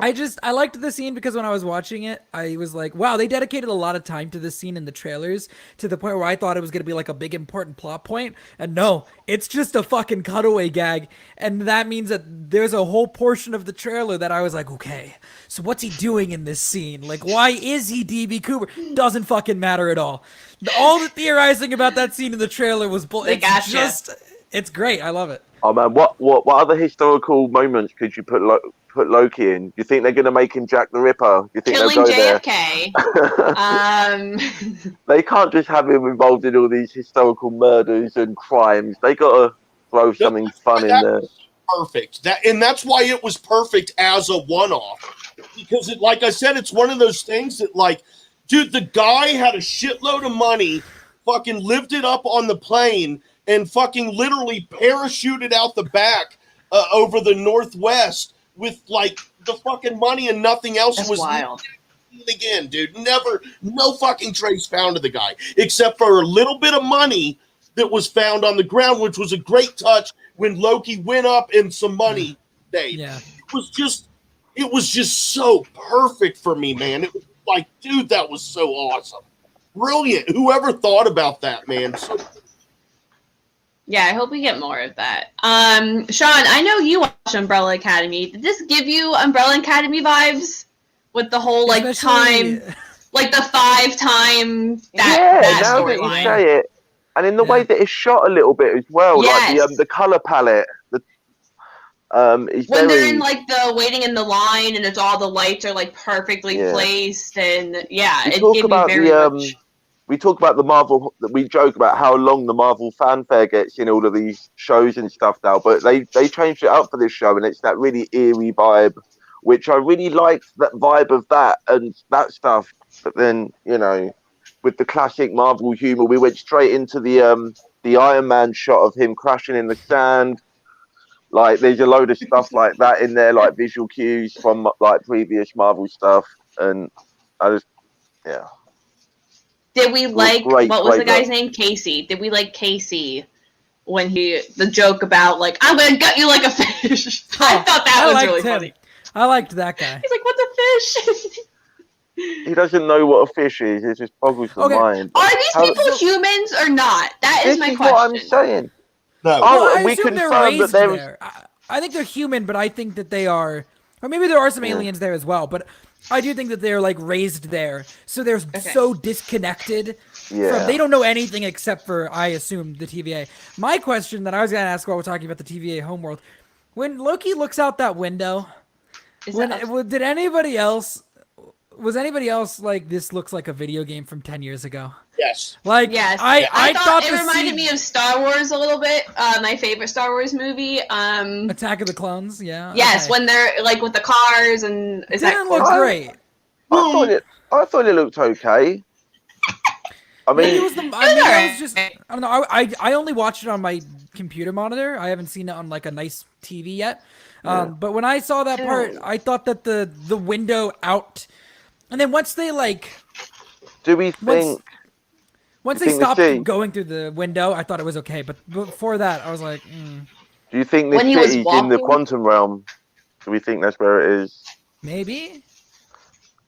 [SPEAKER 2] I liked the scene because when I was watching it, I was like, wow, they dedicated a lot of time to this scene in the trailers to the point where I thought it was going to be like a big important plot point. And no, it's just a fucking cutaway gag. And that means that there's a whole portion of the trailer that I was like, okay, so what's he doing in this scene? Like, why is he DB Cooper? Doesn't fucking matter at all. All the theorizing about that scene in the trailer was it's great. I love it.
[SPEAKER 4] Oh man, what other historical moments could you put Loki in? Do you think they're going to make him Jack the Ripper? Do you think
[SPEAKER 1] Killing
[SPEAKER 4] they'll go
[SPEAKER 1] JFK.
[SPEAKER 4] They can't just have him involved in all these historical murders and crimes. They got to throw something fun in there.
[SPEAKER 3] Perfect. That's why it was perfect as a one-off. Because like I said, it's one of those things that like, dude, the guy had a shitload of money, fucking lived it up on the plane, and fucking literally parachuted out the back over the Northwest with like the fucking money and nothing else.
[SPEAKER 1] That's
[SPEAKER 3] was
[SPEAKER 1] wild.
[SPEAKER 3] Again, dude, no fucking trace found of the guy except for a little bit of money that was found on the ground, which was a great touch when Loki went up and some money stayed.
[SPEAKER 2] Yeah.
[SPEAKER 3] It was just so perfect for me, man. It was like, dude, that was so awesome. Brilliant. Whoever thought about that, man? So
[SPEAKER 1] yeah, I hope we get more of that. Sean, I know you watch Umbrella Academy. Did this give you Umbrella Academy vibes with the whole like time, like the 5-time that
[SPEAKER 4] now that you
[SPEAKER 1] storyline?
[SPEAKER 4] say it, and in the way that it's shot a little bit as well,
[SPEAKER 1] Yes.
[SPEAKER 4] like the color palette. Is
[SPEAKER 1] when they're in like the waiting in the line and it's all the lights are like perfectly placed and it gave me very much.
[SPEAKER 4] We talk about the Marvel. We joke about how long the Marvel fanfare gets in all of these shows and stuff now, but they changed it up for this show, and it's that really eerie vibe, which I really liked. That vibe of that and that stuff. But then with the classic Marvel humor, we went straight into the Iron Man shot of him crashing in the sand. Like there's a load of stuff like that in there, like visual cues from like previous Marvel stuff, and I just
[SPEAKER 1] Did we like what was the guy's name? Casey. Did we like Casey when the joke about like I'm gonna gut you like a fish? I thought that was really funny.
[SPEAKER 2] I liked that guy.
[SPEAKER 1] He's like, what's a fish?
[SPEAKER 4] He doesn't know what a fish is. It just boggles the mind.
[SPEAKER 1] Are these people humans or not? That is my question.
[SPEAKER 4] What I'm saying.
[SPEAKER 3] No.
[SPEAKER 2] Well,
[SPEAKER 4] we confirmed that
[SPEAKER 2] there. I think they're human, but I think that they are, or maybe there are some aliens there as well. But I do think that they're like raised there, so they're so disconnected. They don't know anything except for, I assume, the TVA. My question that I was gonna ask while we're talking about the TVA homeworld, when Loki looks out that window, did anybody else? Was anybody else like, this looks like a video game from 10 years ago?
[SPEAKER 3] Yes.
[SPEAKER 2] Like, yes. I thought
[SPEAKER 1] it reminded me of Star Wars a little bit. My favorite Star Wars movie.
[SPEAKER 2] Attack of the Clones, yeah.
[SPEAKER 1] Yes, when they're like with the cars and
[SPEAKER 2] it didn't look great.
[SPEAKER 4] I thought it looked okay. I mean,
[SPEAKER 2] I don't know. I only watched it on my computer monitor. I haven't seen it on like a nice TV yet. But when I saw that part, I thought that the window out, and then once they like,
[SPEAKER 4] do we think?
[SPEAKER 2] Once they stopped going through the window, I thought it was okay. But before that, I was like,
[SPEAKER 4] Do you think this city's in the quantum realm? Do we think that's where it is?
[SPEAKER 2] Maybe.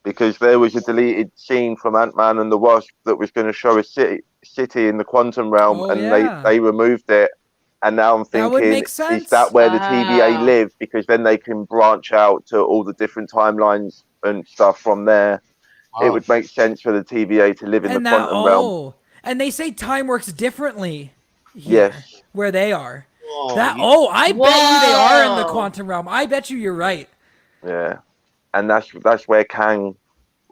[SPEAKER 4] Because there was a deleted scene from Ant-Man and the Wasp that was going to show a city in the quantum realm, they removed it. And now I'm thinking, is that where the TVA live? Because then they can branch out to all the different timelines and stuff from there. It would make sense for the TVA to live in the quantum realm.
[SPEAKER 2] And they say time works differently here, where they are. I bet you they are in the quantum realm. I bet you're right.
[SPEAKER 4] Yeah. And that's where Kang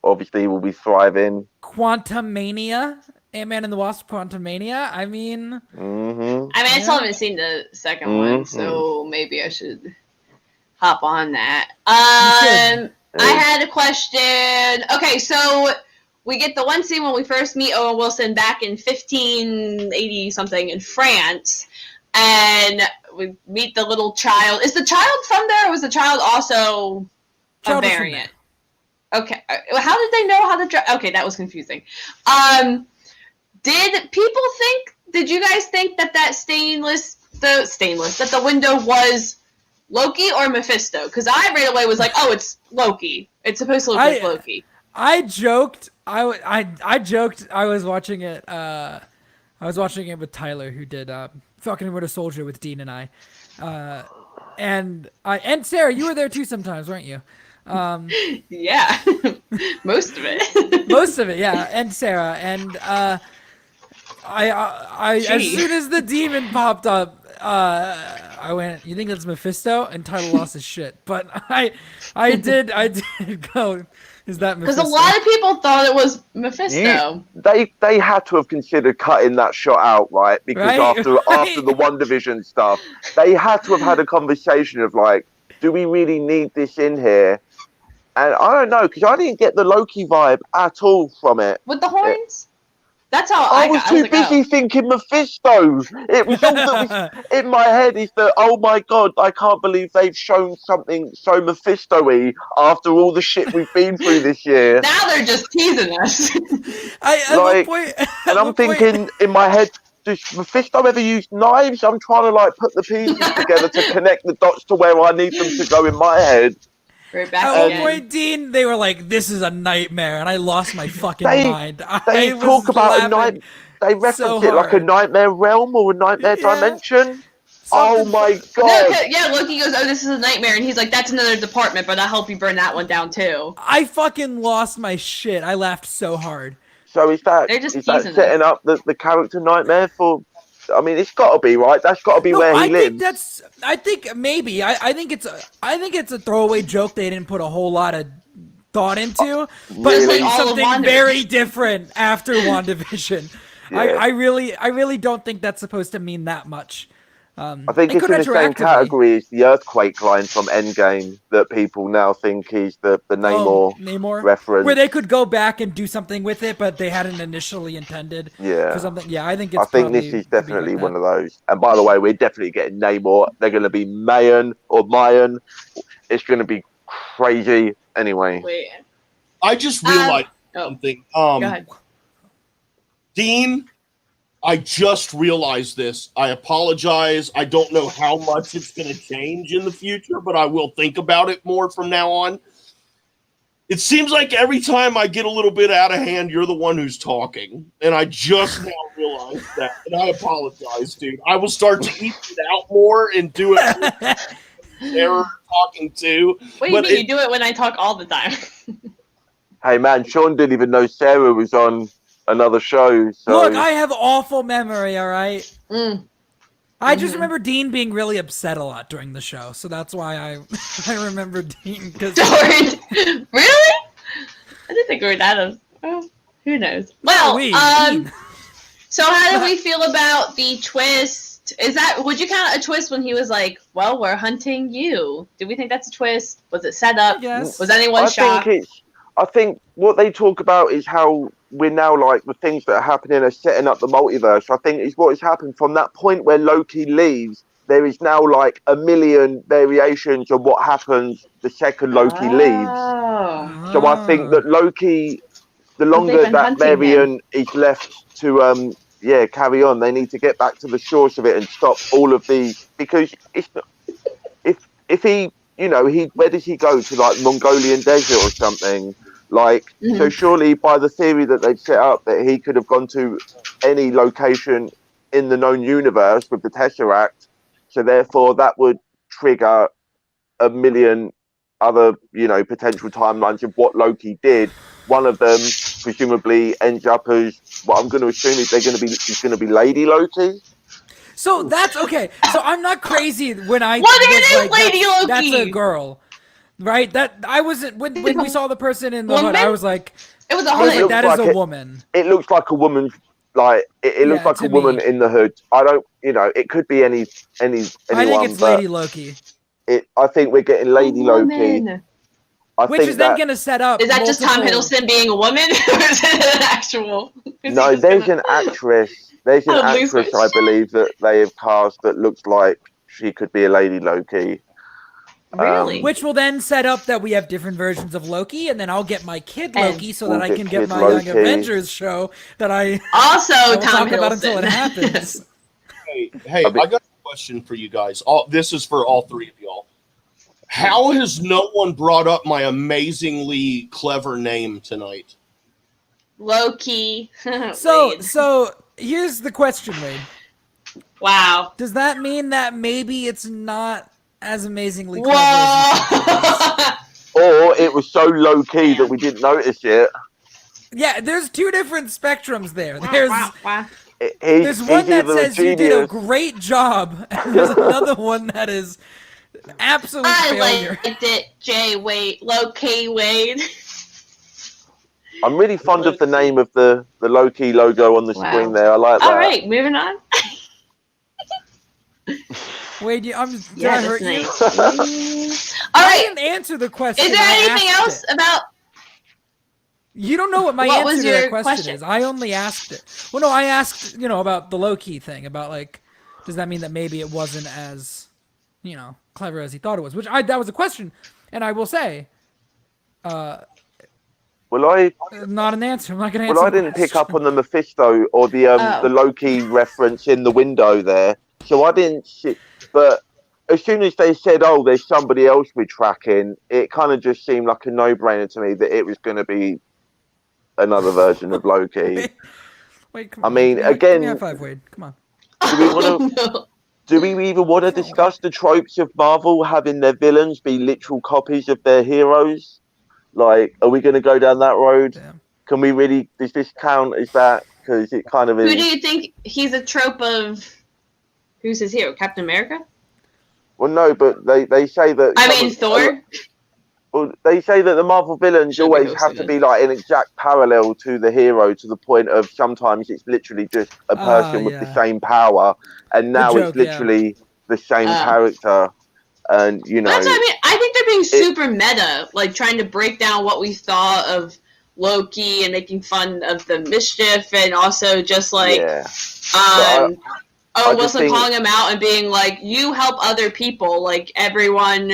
[SPEAKER 4] obviously will be thriving.
[SPEAKER 2] Quantum Mania? Ant-Man and the Wasp Quantum Mania? I mean...
[SPEAKER 1] I still haven't seen the second one, so maybe I should hop on that. I had a question. Okay, so we get the one scene when we first meet Owen Wilson back in 1580-something in France, and we meet the little child. Is the child from there, or was the child also a variant? Okay, how did they know how to... Okay, that was confusing. Did you guys think that that the window was Loki or Mephisto? Because I right away was like, oh, it's Loki. It's supposed to look like Loki.
[SPEAKER 2] I joked. I joked. I was watching it. I was watching it with Tyler, who did Falcon and Winter Soldier with Dean and I. And Sarah, you were there too sometimes, weren't you?
[SPEAKER 1] Yeah, most of it.
[SPEAKER 2] Most of it, yeah. And Sarah, and I as soon as the demon popped up, I went, "You think that's Mephisto?" And Tyler lost his shit. But I did go. Is that Mephisto?
[SPEAKER 1] Because a lot of people thought it was Mephisto.
[SPEAKER 4] They had to have considered cutting that shot out, right? Because after the WandaVision stuff, they had to have had a conversation of like, do we really need this in here? And I don't know, because I didn't get the Loki vibe at all from it.
[SPEAKER 1] With the horns? That's how
[SPEAKER 4] I was too busy thinking Mephisto. It was all that was in my head is that, oh my God, I can't believe they've shown something so Mephisto-y after all the shit we've been through this year.
[SPEAKER 1] Now they're just teasing us.
[SPEAKER 4] And I'm thinking in my head, does Mephisto ever use knives? I'm trying to like put the pieces together to connect the dots to where I need them to go in my head.
[SPEAKER 2] At one point, Dean, they were like, "This is a nightmare," and I lost my fucking mind.
[SPEAKER 4] They talk about a night. They reference it like a nightmare realm or a nightmare dimension. Oh my God!
[SPEAKER 1] No, Loki goes, "Oh, this is a nightmare," and he's like, "That's another department, but I'll help you burn that one down too."
[SPEAKER 2] I fucking lost my shit. I laughed so hard.
[SPEAKER 4] So is that setting up the character nightmare for? I mean, it's got to be, right? That's got to be where he lives.
[SPEAKER 2] I think maybe. I think it's a throwaway joke they didn't put a whole lot of thought into, but
[SPEAKER 4] really?
[SPEAKER 2] it's something very different after WandaVision. Yeah. I really don't think that's supposed to mean that much.
[SPEAKER 4] I think it's in the same category as the earthquake line from Endgame that people now think is the Namor reference.
[SPEAKER 2] Where they could go back and do something with it, but they hadn't initially intended.
[SPEAKER 4] Yeah.
[SPEAKER 2] I think
[SPEAKER 4] this is definitely one of those. And by the way, we're definitely getting Namor. They're going to be Mayan. It's going to be crazy. Anyway.
[SPEAKER 1] Wait.
[SPEAKER 3] I just realized something.
[SPEAKER 1] Go ahead.
[SPEAKER 3] Dean, I just realized this. I apologize. I don't know how much it's going to change in the future, but I will think about it more from now on. It seems like every time I get a little bit out of hand, you're the one who's talking. And I just now realized that. And I apologize, dude. I will start to eat it out more and do it. Sarah talking too.
[SPEAKER 1] What do you mean? You do it when I talk all the time.
[SPEAKER 4] Hey, man, Sean didn't even know Sarah was on another show. So.
[SPEAKER 2] Look, I have awful memory, all right? I just remember Dean being really upset a lot during the show, so that's why I remember Dean.
[SPEAKER 1] Really? I didn't think we were that. Well, who knows? Well, so how did we feel about the twist? Would you count a twist when he was like, "Well, we're hunting you"? Did we think that's a twist? Was it set up?
[SPEAKER 2] Yes.
[SPEAKER 1] Was anyone shocked?
[SPEAKER 4] I think what they talk about is how we're now like the things that are happening are setting up the multiverse. I think is what has happened from that point where Loki leaves. There is now like a million variations of what happens the second Loki leaves. So I think that Loki the longer that variant is left to carry on, they need to get back to the source of it and stop all of these, because if he, where does he go to, like Mongolian desert or something? Like, so surely by the theory that they've set up, that he could have gone to any location in the known universe with the Tesseract. So therefore that would trigger a million other, potential timelines of what Loki did. One of them presumably ends up as what I'm going to assume is he's going to be Lady Loki.
[SPEAKER 2] So that's okay. So I'm not crazy when I
[SPEAKER 1] What do you
[SPEAKER 2] was
[SPEAKER 1] mean,
[SPEAKER 2] like,
[SPEAKER 1] Lady Loki?
[SPEAKER 2] That's a girl, right? That I wasn't when we saw the person in the hood. I was like,
[SPEAKER 1] it was a woman.
[SPEAKER 2] That is a woman.
[SPEAKER 4] It looks like a woman. Like it looks like a woman in the hood. I don't, it could be anyone.
[SPEAKER 2] I think it's Lady Loki.
[SPEAKER 4] I think we're getting Lady Loki.
[SPEAKER 2] Which is then going to set up.
[SPEAKER 1] Is that just Tom Hiddleston being a woman, or is it an actual?
[SPEAKER 4] No, there's an actress. There's an actress, I believe, that they have cast that looks like she could be a Lady Loki.
[SPEAKER 1] Really?
[SPEAKER 2] Which will then set up that we have different versions of Loki, and then I'll get my kid Loki so that I can get my Young Avengers show that I
[SPEAKER 1] also
[SPEAKER 2] talk about until it happens.
[SPEAKER 3] Hey, I got a question for you guys. This is for all three of y'all. How has no one brought up my amazingly clever name tonight?
[SPEAKER 1] Loki.
[SPEAKER 2] So here's the question, Wade.
[SPEAKER 1] Wow.
[SPEAKER 2] Does that mean that maybe it's not as amazingly
[SPEAKER 1] clever
[SPEAKER 2] as
[SPEAKER 4] or it was so low key that we didn't notice it?
[SPEAKER 2] Yeah, there's two different spectrums there. There's
[SPEAKER 4] He's
[SPEAKER 2] one that says you did a
[SPEAKER 4] genius.
[SPEAKER 2] great job, and there's another one that is absolute failure.
[SPEAKER 1] I liked it, Jay Wade, Loki Wade.
[SPEAKER 4] I'm really fond of the name of the Loki logo on the screen there. I like that.
[SPEAKER 1] All right, moving on.
[SPEAKER 2] Wade, did I hurt you?
[SPEAKER 1] Nice. All right.
[SPEAKER 2] I didn't answer the question.
[SPEAKER 1] Is there anything else about?
[SPEAKER 2] You don't know what my answer to that question is. I only asked it. Well, no, I asked, about the Loki thing, about like, does that mean that maybe it wasn't as, clever as he thought it was? That was a question, and I will say, not an answer. I'm not going to answer.
[SPEAKER 4] Well, I didn't pick up on the Mephisto or the Loki reference in the window there, so I didn't see. But as soon as they said, "Oh, there's somebody else we're tracking," it kind of just seemed like a no-brainer to me that it was going to be another version of Loki.
[SPEAKER 2] Wait, come on.
[SPEAKER 4] I mean, again,
[SPEAKER 2] give me a 5, Wade. Come on.
[SPEAKER 4] Do we even want to discuss the tropes of Marvel having their villains be literal copies of their heroes? Like, are we going to go down that road?
[SPEAKER 2] Damn.
[SPEAKER 4] Can we really? Does this count as that? Because it kind of is.
[SPEAKER 1] Who do you think he's a trope of? Who's his hero? Captain America?
[SPEAKER 4] Well, no, but they say that.
[SPEAKER 1] I mean, Thor.
[SPEAKER 4] Well, they say that the Marvel villains always have to be like an exact parallel to the hero, to the point of sometimes it's literally just a person with the same power, and now it's literally the same character. And
[SPEAKER 1] That's what I mean. I think they're being super meta, like trying to break down what we thought of Loki and making fun of the mischief, and also just like Wilson calling him out and being like, you help other people, like everyone,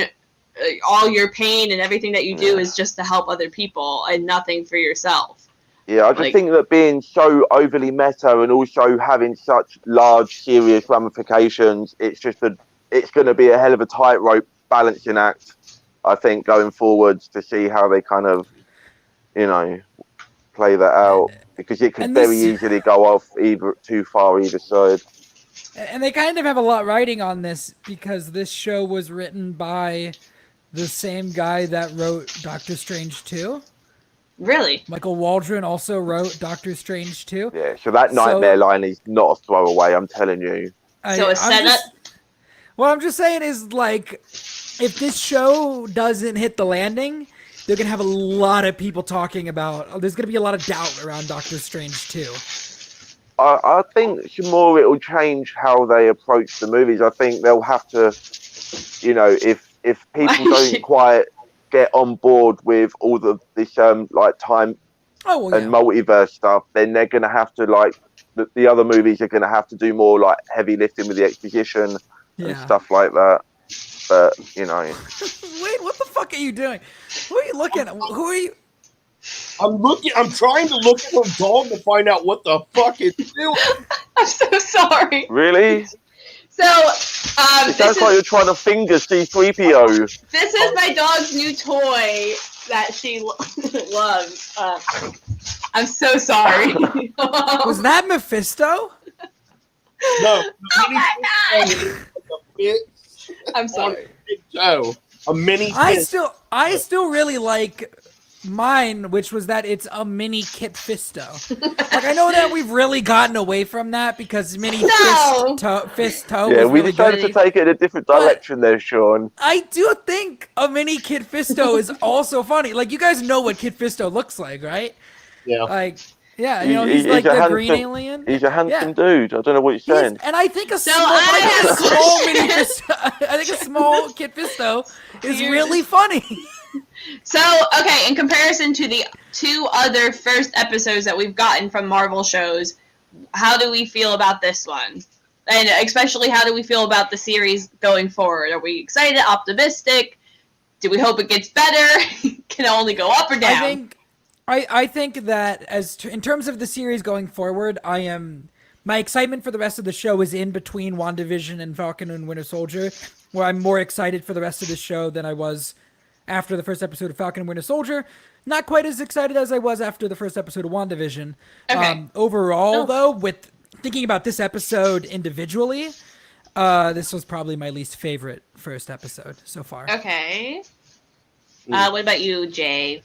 [SPEAKER 1] all your pain and everything that you do is just to help other people and nothing for yourself.
[SPEAKER 4] Yeah, I just think that being so overly meta and also having such large, serious ramifications, it's going to be a hell of a tightrope balancing act, I think, going forwards to see how they kind of, play that out, because it could very easily go off too far either side.
[SPEAKER 2] And they kind of have a lot riding on this, because this show was written by the same guy that wrote Doctor Strange 2.
[SPEAKER 1] Really?
[SPEAKER 2] Michael Waldron also wrote Doctor Strange 2.
[SPEAKER 4] Yeah, so that nightmare line is not a throwaway, I'm telling you.
[SPEAKER 1] So a setup?
[SPEAKER 2] What I'm just saying is, like, if this show doesn't hit the landing, they're going to have a lot of people talking about, there's going to be a lot of doubt around Doctor Strange 2.
[SPEAKER 4] I think more it'll change how they approach the movies. I think they'll have to, if people don't quite get on board with all this time and multiverse stuff, then they're going to have to, like, the other movies are going to have to do more, like, heavy lifting with the exposition and stuff like that. But,
[SPEAKER 2] Wait, what the fuck are you doing? Who are you looking at? Who are you?
[SPEAKER 3] I'm trying to look at her dog to find out what the fuck it's doing.
[SPEAKER 1] I'm so sorry.
[SPEAKER 4] Really?
[SPEAKER 1] So,
[SPEAKER 4] it sounds like you're trying to finger C-3PO.
[SPEAKER 1] This is my dog's new toy that she loves. I'm so sorry.
[SPEAKER 2] Was that Mephisto?
[SPEAKER 3] No.
[SPEAKER 1] Oh my god! I'm sorry.
[SPEAKER 3] A mini.
[SPEAKER 2] I still really like mine, which was that it's a mini Kit Fisto. Like, I know that we've really gotten away from that because mini Fist Toe
[SPEAKER 4] yeah,
[SPEAKER 2] was
[SPEAKER 4] we
[SPEAKER 2] really
[SPEAKER 4] decided
[SPEAKER 2] good.
[SPEAKER 4] to take it in a different direction there, Sean.
[SPEAKER 2] I do think a mini Kit Fisto is also funny. Like, you guys know what Kit Fisto looks like, right?
[SPEAKER 3] Yeah.
[SPEAKER 2] Like, yeah, you know, he's like the green alien.
[SPEAKER 4] He's a handsome dude. I don't know what you're saying.
[SPEAKER 2] And I think a small mini Fisto, I think a small Kit Fisto is really funny.
[SPEAKER 1] So, okay, in comparison to the 2 other first episodes that we've gotten from Marvel shows, how do we feel about this one? And especially, how do we feel about the series going forward? Are we excited, optimistic? Do we hope it gets better? Can it only go up or down?
[SPEAKER 2] I think that in terms of the series going forward, my excitement for the rest of the show is in between WandaVision and Falcon and Winter Soldier, where I'm more excited for the rest of the show than I was after the first episode of Falcon and Winter Soldier. Not quite as excited as I was after the first episode of WandaVision.
[SPEAKER 1] Okay.
[SPEAKER 2] Overall, though, with thinking about this episode individually, this was probably my least favorite first episode so far.
[SPEAKER 1] Okay. What about you, Jay?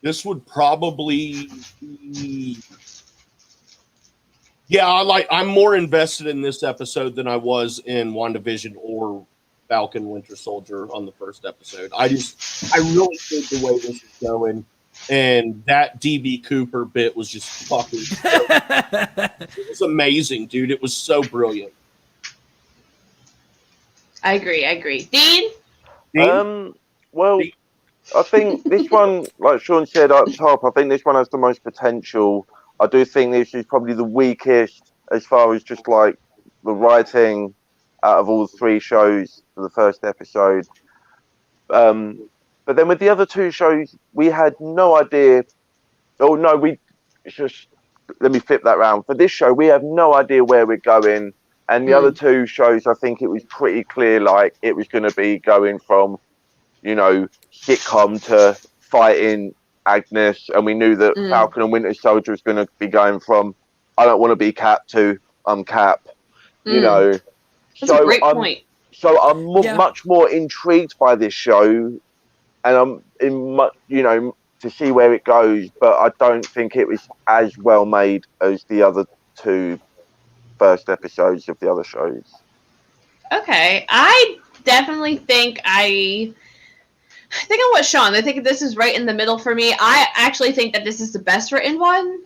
[SPEAKER 3] This would probably be... Yeah, I'm more invested in this episode than I was in WandaVision or Falcon Winter Soldier on the first episode. I really think the way this is going, and that DB Cooper bit was just fucking it was amazing, dude. It was so brilliant.
[SPEAKER 1] I agree. Dean?
[SPEAKER 4] Well, I think this one, like Sean said up top, I think this one has the most potential. I do think this is probably the weakest as far as just like the writing out of all 3 shows for the first episode. But then with the other 2 shows, we had no idea. Oh no, let me flip that round. For this show, we have no idea where we're going. And the other 2 shows, I think it was pretty clear, like it was going to be going from, you know, sitcom to fighting Agnes, and we knew that Falcon and Winter Soldier was going to be going from I don't want to be Cap to I'm Cap. You know,
[SPEAKER 1] that's a great point.
[SPEAKER 4] So I'm much more intrigued by this show, and I'm to see where it goes. But I don't think it was as well made as the other 2 first episodes of the other shows.
[SPEAKER 1] Okay, I definitely think I'm with Sean. I think this is right in the middle for me. I actually think that this is the best written one.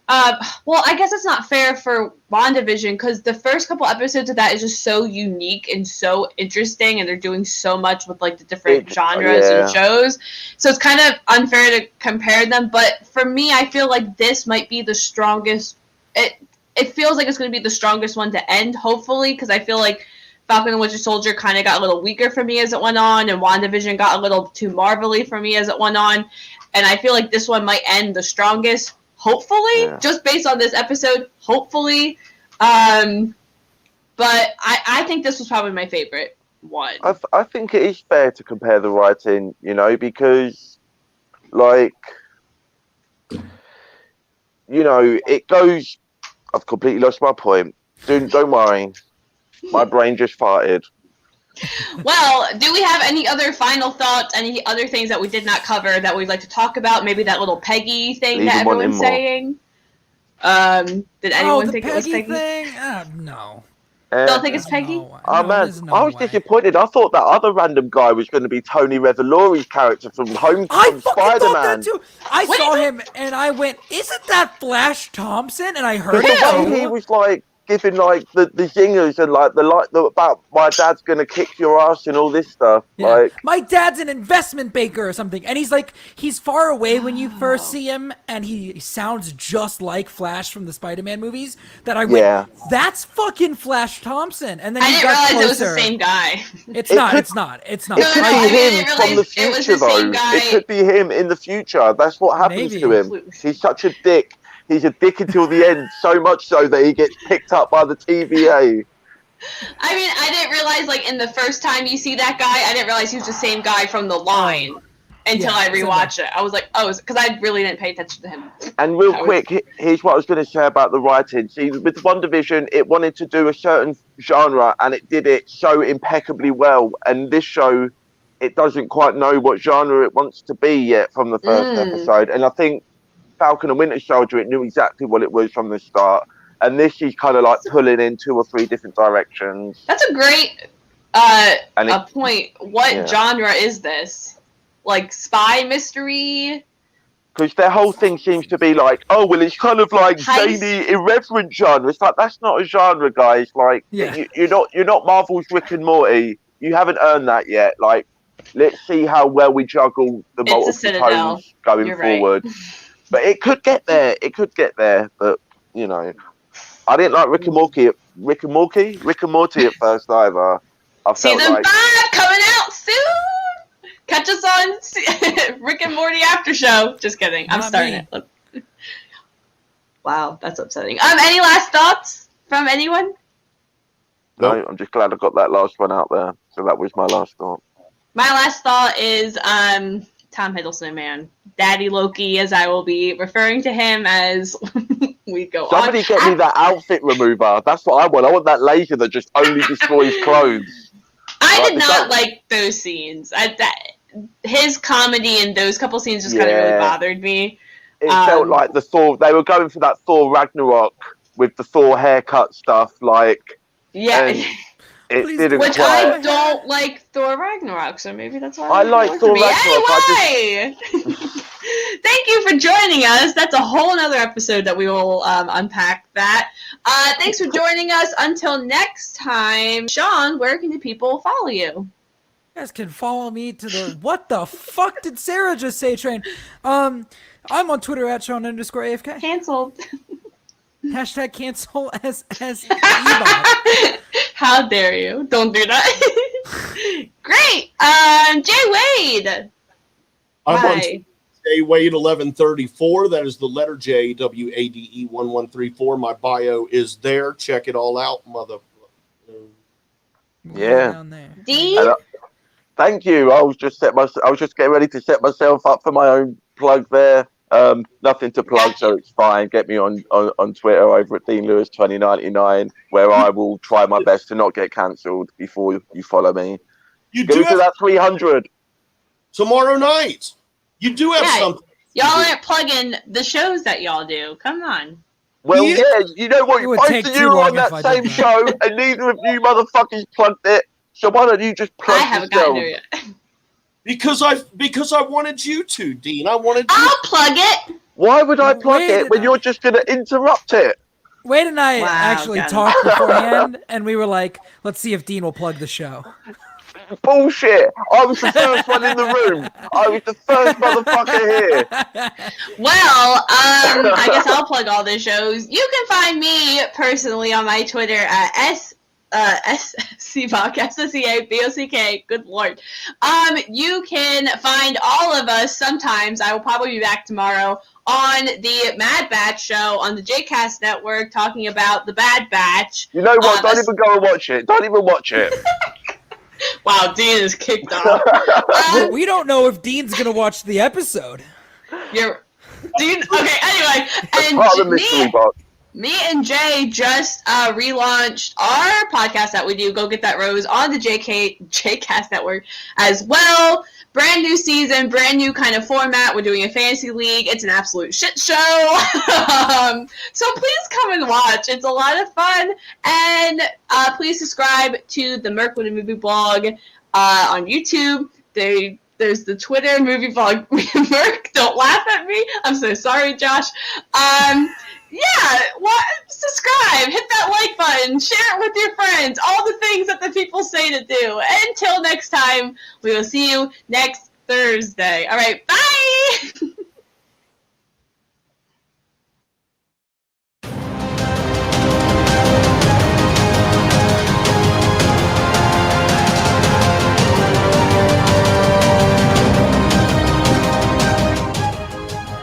[SPEAKER 1] Well, I guess it's not fair for WandaVision because the first couple episodes of that is just so unique and so interesting, and they're doing so much with like the different genres and shows. So it's kind of unfair to compare them. But for me, I feel like this might be the strongest. It feels like it's going to be the strongest one to end, hopefully, because I feel like Falcon and Winter Soldier kind of got a little weaker for me as it went on, and WandaVision got a little too Marvel-y for me as it went on. And I feel like this one might end the strongest, hopefully, just based on this episode, hopefully. But I think this was probably my favorite one.
[SPEAKER 4] I think it is fair to compare the writing, because, like, it goes... I've completely lost my point. Don't worry. My brain just farted.
[SPEAKER 1] Well, do we have any other final thoughts, any other things that we did not cover that we'd like to talk about? Maybe that little Peggy thing that everyone's saying? Did anyone think it was Peggy?
[SPEAKER 2] Thing? No.
[SPEAKER 1] Don't think it's Peggy?
[SPEAKER 4] I was disappointed. I thought that other random guy was going to be Tony Revolori's character from Spider-Man.
[SPEAKER 2] I thought that too. I saw him and I went, "Isn't that Flash Thompson?" And I heard
[SPEAKER 4] the way he was like giving like the zingers and like the about my dad's gonna kick your ass and all this stuff.
[SPEAKER 2] Yeah.
[SPEAKER 4] Like,
[SPEAKER 2] my dad's an investment banker or something, and he's far away when you first see him, and he sounds just like Flash from the Spider-Man movies. That I went, that's fucking Flash Thompson, and then
[SPEAKER 1] I
[SPEAKER 2] he
[SPEAKER 1] didn't
[SPEAKER 2] got
[SPEAKER 1] realize
[SPEAKER 2] closer.
[SPEAKER 1] it was the same guy.
[SPEAKER 2] It's not. It's not.
[SPEAKER 4] It could be him from the future, though. It could be him in the future. That's what happens to him. He's such a dick. He's a dick until the end, so much so that he gets picked up by the TVA.
[SPEAKER 1] I mean, I didn't realize, like, in the first time you see that guy, I didn't realize he was the same guy from The Line until I rewatched it. I was like, oh, because I really didn't pay attention to him.
[SPEAKER 4] And real quick, here's what I was going to say about the writing. See, with WandaVision, it wanted to do a certain genre, and it did it so impeccably well. And this show, it doesn't quite know what genre it wants to be yet from the first episode. And I think Falcon and Winter Soldier, it knew exactly what it was from the start. And this is kind of like pulling in 2 or 3 different directions.
[SPEAKER 1] That's a great point. What genre is this? Like spy mystery?
[SPEAKER 4] Because their whole thing seems to be like, oh, well, it's kind of like zany, irreverent genre. It's like, that's not a genre, guys. Like, you're not Marvel's Rick and Morty. You haven't earned that yet. Like, let's see how well we juggle the multiple tones going forward. Right. But it could get there. It could get there. But, you know, I didn't like Rick and Morty at first either. I felt
[SPEAKER 1] Season 5 coming out soon. Catch us on Rick and Morty after show. Just kidding. I'm starting it. Wow, that's upsetting. Any last thoughts from anyone?
[SPEAKER 4] No, I'm just glad I got that last one out there. So that was my last thought.
[SPEAKER 1] My last thought is Tom Hiddleston, man. Daddy Loki, as I will be referring to him as we go
[SPEAKER 4] Somebody
[SPEAKER 1] on.
[SPEAKER 4] get me that outfit remover. That's what I want. I want that laser that just only destroys clothes.
[SPEAKER 1] I did not like those scenes. His comedy in those couple scenes just kind of really bothered me.
[SPEAKER 4] It felt like the Thor. They were going for that Thor Ragnarok with the Thor haircut stuff. Like, it didn't
[SPEAKER 1] Which
[SPEAKER 4] quite.
[SPEAKER 1] I don't like Thor Ragnarok, so maybe that's why
[SPEAKER 4] I like Thor Ragnarok.
[SPEAKER 1] Anyway, thank you for joining us. That's a whole other episode that we will unpack that. Thanks for joining us. Until next time, Sean, where can the people follow you?
[SPEAKER 2] You guys can follow me to the what the fuck did Sarah just say train? I'm on Twitter at Sean_AFK.
[SPEAKER 1] Canceled.
[SPEAKER 2] Hashtag cancel as
[SPEAKER 1] How dare you? Don't do that. Great. Jay Wade.
[SPEAKER 3] I'm on Jay Wade 1134. That is the letter J, WADE 1134. My bio is there. Check it all out, mother.
[SPEAKER 4] Yeah.
[SPEAKER 1] Dean.
[SPEAKER 4] Thank you. I was just getting ready to set myself up for my own plug there. Nothing to plug, so it's fine. Get me on Twitter over at Dean Lewis 2099, where I will try my best to not get cancelled before you follow me.
[SPEAKER 3] You
[SPEAKER 4] Get
[SPEAKER 3] do
[SPEAKER 4] me to that 300
[SPEAKER 3] tomorrow night. You do have something.
[SPEAKER 1] Y'all aren't plugging the shows that y'all do. Come on.
[SPEAKER 4] Well, yeah, you know what? Both of you are on that same show, and neither of you motherfuckers plugged it. So why don't you just plug yourself?
[SPEAKER 1] I haven't gotten there yet.
[SPEAKER 3] Because I wanted you to, Dean. I'll plug
[SPEAKER 1] it.
[SPEAKER 4] Why would I plug it when you're just going to interrupt it?
[SPEAKER 2] Wade and I actually talked beforehand, and we were like, let's see if Dean will plug the show.
[SPEAKER 4] Bullshit. I was the first one in the room. I was the first motherfucker here.
[SPEAKER 1] Well, I guess I'll plug all the shows. You can find me personally on my Twitter at SCBOK, SSEABOCK, good lord. You can find all of us sometimes. I will probably be back tomorrow on the Mad Batch show on the JCast network talking about the Bad Batch.
[SPEAKER 4] You know what? Don't even go and watch it. Don't even watch it.
[SPEAKER 1] Wow, Dean is kicked off.
[SPEAKER 2] We don't know if Dean's going to watch the episode.
[SPEAKER 1] Dean, okay, anyway. And me and Jay just relaunched our podcast that we do, Go Get That Rose, on the JCast network as well. Brand new season, brand new kind of format. We're doing a fantasy league. It's an absolute shit show. So please come and watch. It's a lot of fun. And please subscribe to the Merkwood Movie Blog on YouTube. There's the Twitter movie blog. Merk, don't laugh at me. I'm so sorry, Josh. Yeah, subscribe, hit that like button, share it with your friends, all the things that the people say to do. Until next time, we will see you next Thursday. All right, bye!